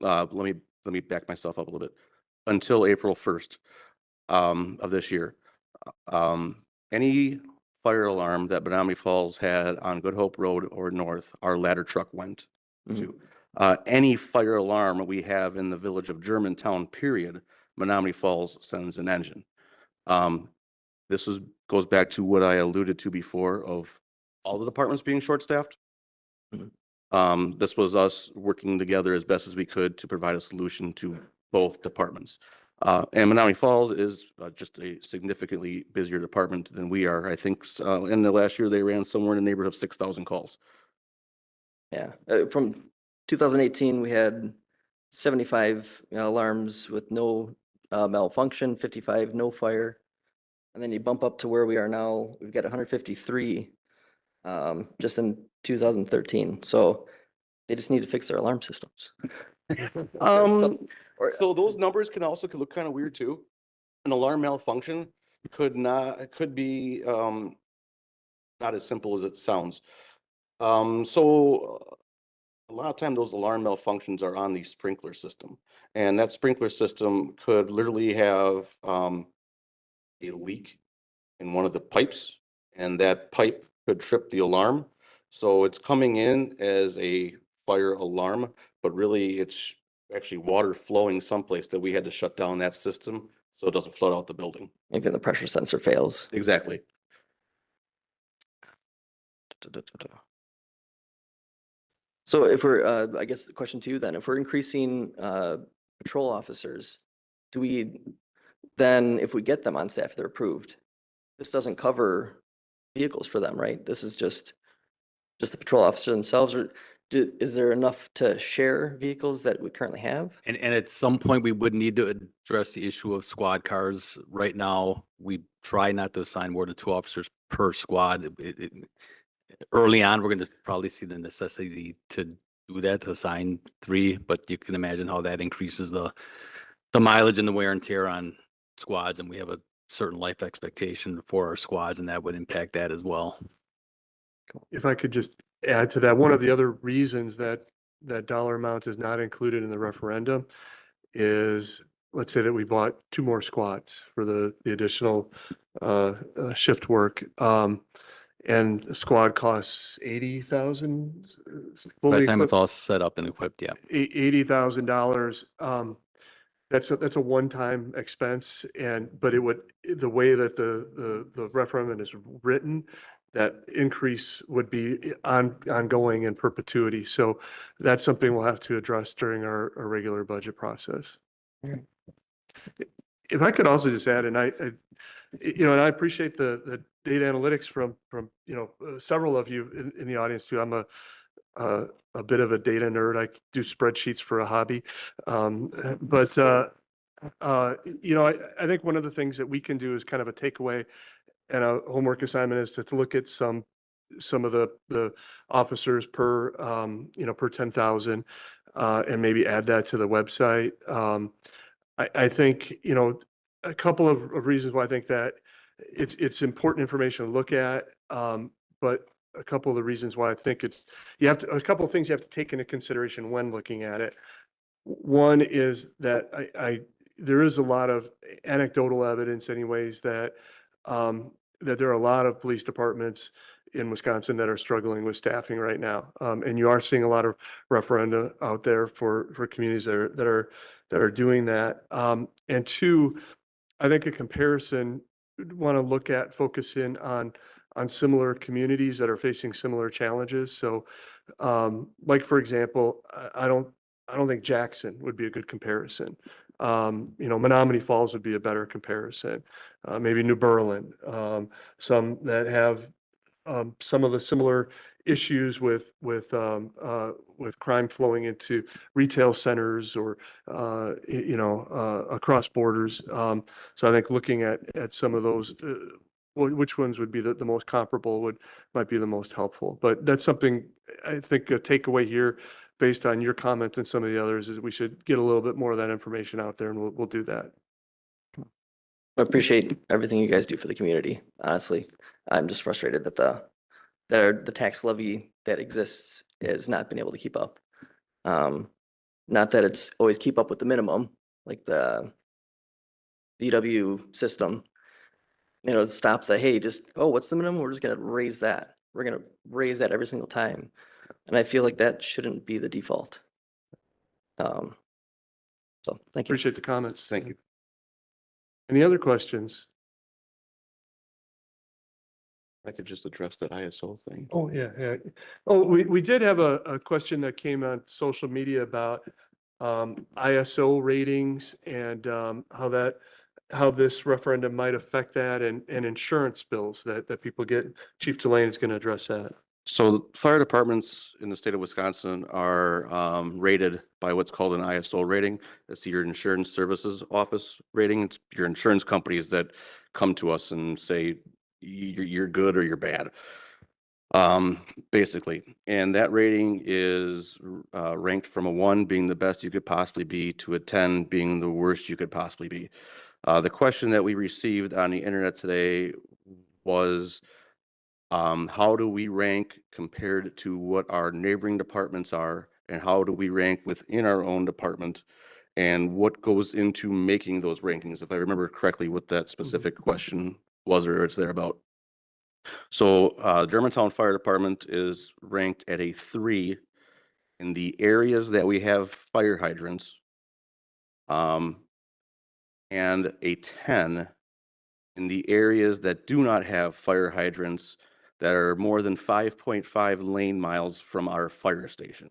let me back myself up a little bit, until April 1st of this year. Any fire alarm that Menominee Falls had on Good Hope Road or north, our ladder truck went to. Any fire alarm we have in the village of Germantown, period, Menominee Falls sends an engine. This goes back to what I alluded to before of all the departments being short-staffed. This was us working together as best as we could to provide a solution to both departments. And Menominee Falls is just a significantly busier department than we are. I think in the last year they ran somewhere in the neighborhood of 6,000 calls. Yeah, from 2018, we had 75 alarms with no malfunction, 55 no fire. And then you bump up to where we are now, we've got 153 just in 2013. So they just need to fix their alarm systems. So those numbers can look kind of weird too. An alarm malfunction could be not as simple as it sounds. So a lot of time those alarm malfunctions are on the sprinkler system, and that sprinkler system could literally have a leak in one of the pipes, and that pipe could trip the alarm. So it's coming in as a fire alarm, but really it's actually water flowing someplace that we had to shut down that system so it doesn't flood out the building. Maybe the pressure sensor fails. Exactly. So if we're, I guess the question to you then, if we're increasing patrol officers, do we then, if we get them on staff, they're approved, this doesn't cover vehicles for them, right? This is just the patrol officer themselves, or is there enough to share vehicles that we currently have? And at some point, we would need to address the issue of squad cars. Right now, we try not to assign more than 2 officers per squad. Early on, we're going to probably see the necessity to do that, to assign 3, but you can imagine how that increases the mileage and the wear and tear on squads, and we have a certain life expectation for our squads, and that would impact that as well. If I could just add to that, one of the other reasons that dollar amount is not included in the referendum is, let's say that we bought 2 more squads for the additional shift work. And the squad costs 80,000. By the time it's all set up and equipped, yeah. $80,000. That's a one-time expense, but the way that the referendum is written, that increase would be ongoing in perpetuity. So that's something we'll have to address during our regular budget process. If I could also just add, and I appreciate the data analytics from several of you in the audience too. a bit of a data nerd. I do spreadsheets for a hobby. But, I think one of the things that we can do is kind of a takeaway and a homework assignment is to look at some of the officers per, per 10,000, and maybe add that to the website. I think, a couple of reasons why I think that it's important information to look at. But a couple of the reasons why I think a couple of things you have to take into consideration when looking at it. One is that there is a lot of anecdotal evidence anyways that, that there are a lot of police departments in Wisconsin that are struggling with staffing right now. And you are seeing a lot of referenda out there for communities that are doing that. And two, I think a comparison, want to look at, focus in on similar communities that are facing similar challenges. So, like for example, I don't think Jackson would be a good comparison. Menominee Falls would be a better comparison. Maybe New Berlin, some that have some of the similar issues with crime flowing into retail centers or across borders. So I think looking at some of those, which ones would be the most comparable might be the most helpful. But that's something I think a takeaway here, based on your comments and some of the others, is we should get a little bit more of that information out there, and we'll do that. I appreciate everything you guys do for the community. Honestly, I'm just frustrated that the tax levy that exists has not been able to keep up. Not that it's always keep up with the minimum, like the VW system. Stop the, hey, what's the minimum? We're just gonna raise that. We're gonna raise that every single time. And I feel like that shouldn't be the default. So thank you. Appreciate the comments. Thank you. Any other questions? I could just address that ISO thing. Oh, yeah. Oh, we did have a question that came on social media about ISO ratings and how this referendum might affect that, and insurance bills that people get. Chief Delane is going to address that. So fire departments in the state of Wisconsin are rated by what's called an ISO rating. It's your insurance services office rating. It's your insurance companies that come to us and say you're good or you're bad, basically. And that rating is ranked from a 1 being the best you could possibly be to a 10 being the worst you could possibly be. The question that we received on the internet today was, how do we rank compared to what our neighboring departments are, and how do we rank within our own department, and what goes into making those rankings, if I remember correctly what that specific question was, or it's there about. So Germantown Fire Department is ranked at a 3 in the areas that we have fire hydrants, and a 10 in the areas that do not have fire hydrants that are more than 5.5 lane miles from our fire station.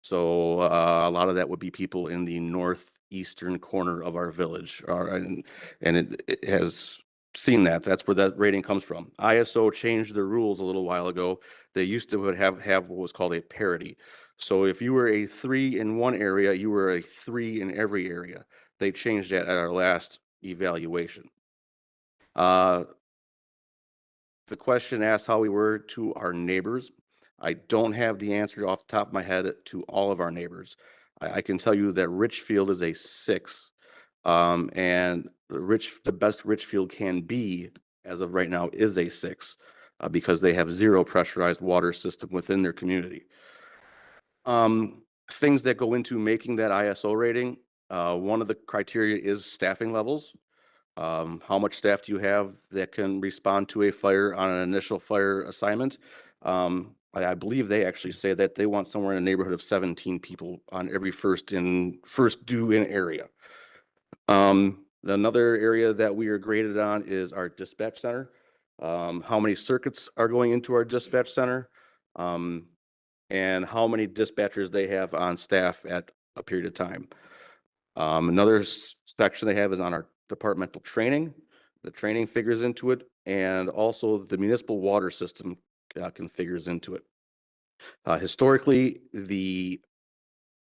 So a lot of that would be people in the northeastern corner of our village, and it has seen that. That's where that rating comes from. ISO changed the rules a little while ago. They used to have what was called a parity. So if you were a 3 in one area, you were a 3 in every area. They changed that at our last evaluation. The question asked how we were to our neighbors. I don't have the answer off the top of my head to all of our neighbors. I can tell you that Richfield is a 6, and the best Richfield can be as of right now is a 6, because they have 0 pressurized water system within their community. Things that go into making that ISO rating, one of the criteria is staffing levels. How much staff do you have that can respond to a fire on an initial fire assignment? I believe they actually say that they want somewhere in the neighborhood of 17 people on every first due in area. Another area that we are graded on is our dispatch center. How many circuits are going into our dispatch center, and how many dispatchers they have on staff at a period of time. Another section they have is on our departmental training. The training figures into it, and also the municipal water system configures into it. Historically, the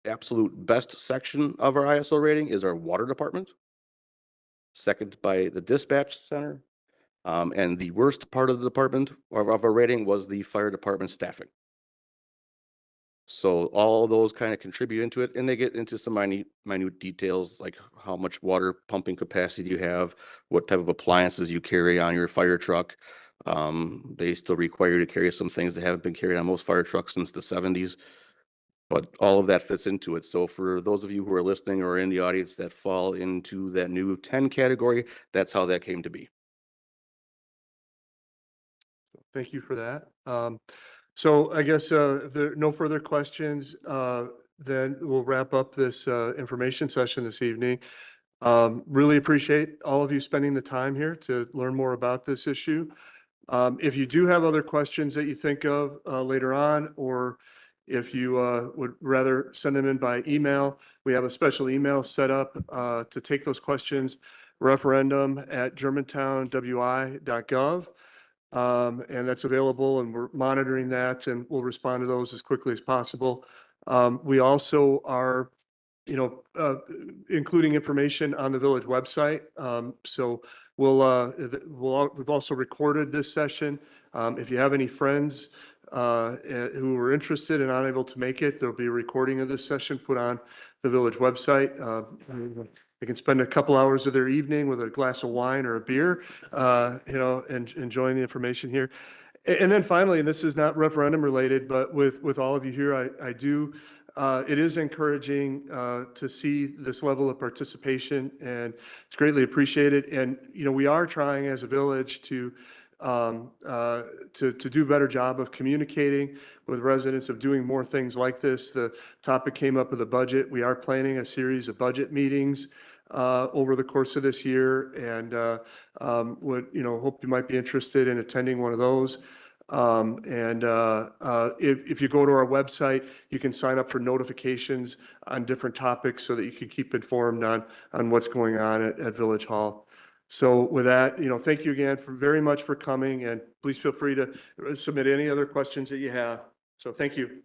absolute best section of our ISO rating is our water department, second by the dispatch center. And the worst part of the department of our rating was the fire department staffing. So all those kind of contribute into it, and they get into some minute details like how much water pumping capacity you have, what type of appliances you carry on your fire truck. They still require you to carry some things that haven't been carried on most fire trucks since the 70s. But all of that fits into it. So for those of you who are listening or in the audience that fall into that new 10 category, that's how that came to be. Thank you for that. So I guess if there are no further questions, then we'll wrap up this information session this evening. Really appreciate all of you spending the time here to learn more about this issue. If you do have other questions that you think of later on, or if you would rather send them in by email, we have a special email set up to take those questions, referendum@germantownwi.gov. And that's available, and we're monitoring that, and we'll respond to those as quickly as possible. We also are, including information on the village website. So we've also recorded this session. If you have any friends who are interested and unable to make it, there'll be a recording of this session put on the village website. They can spend a couple hours of their evening with a glass of wine or a beer, and enjoying the information here. And then finally, and this is not referendum related, but with all of you here, it is encouraging to see this level of participation, and it's greatly appreciated. And, we are trying as a village to do a better job of communicating with residents, of doing more things like this. The topic came up with the budget. We are planning a series of budget meetings over the course of this year, and hope you might be interested in attending one of those. If you go to our website, you can sign up for notifications on different topics so that you can keep informed on what's going on at Village Hall. So with that, thank you again very much for coming, and please feel free to submit any other questions that you have. So thank you.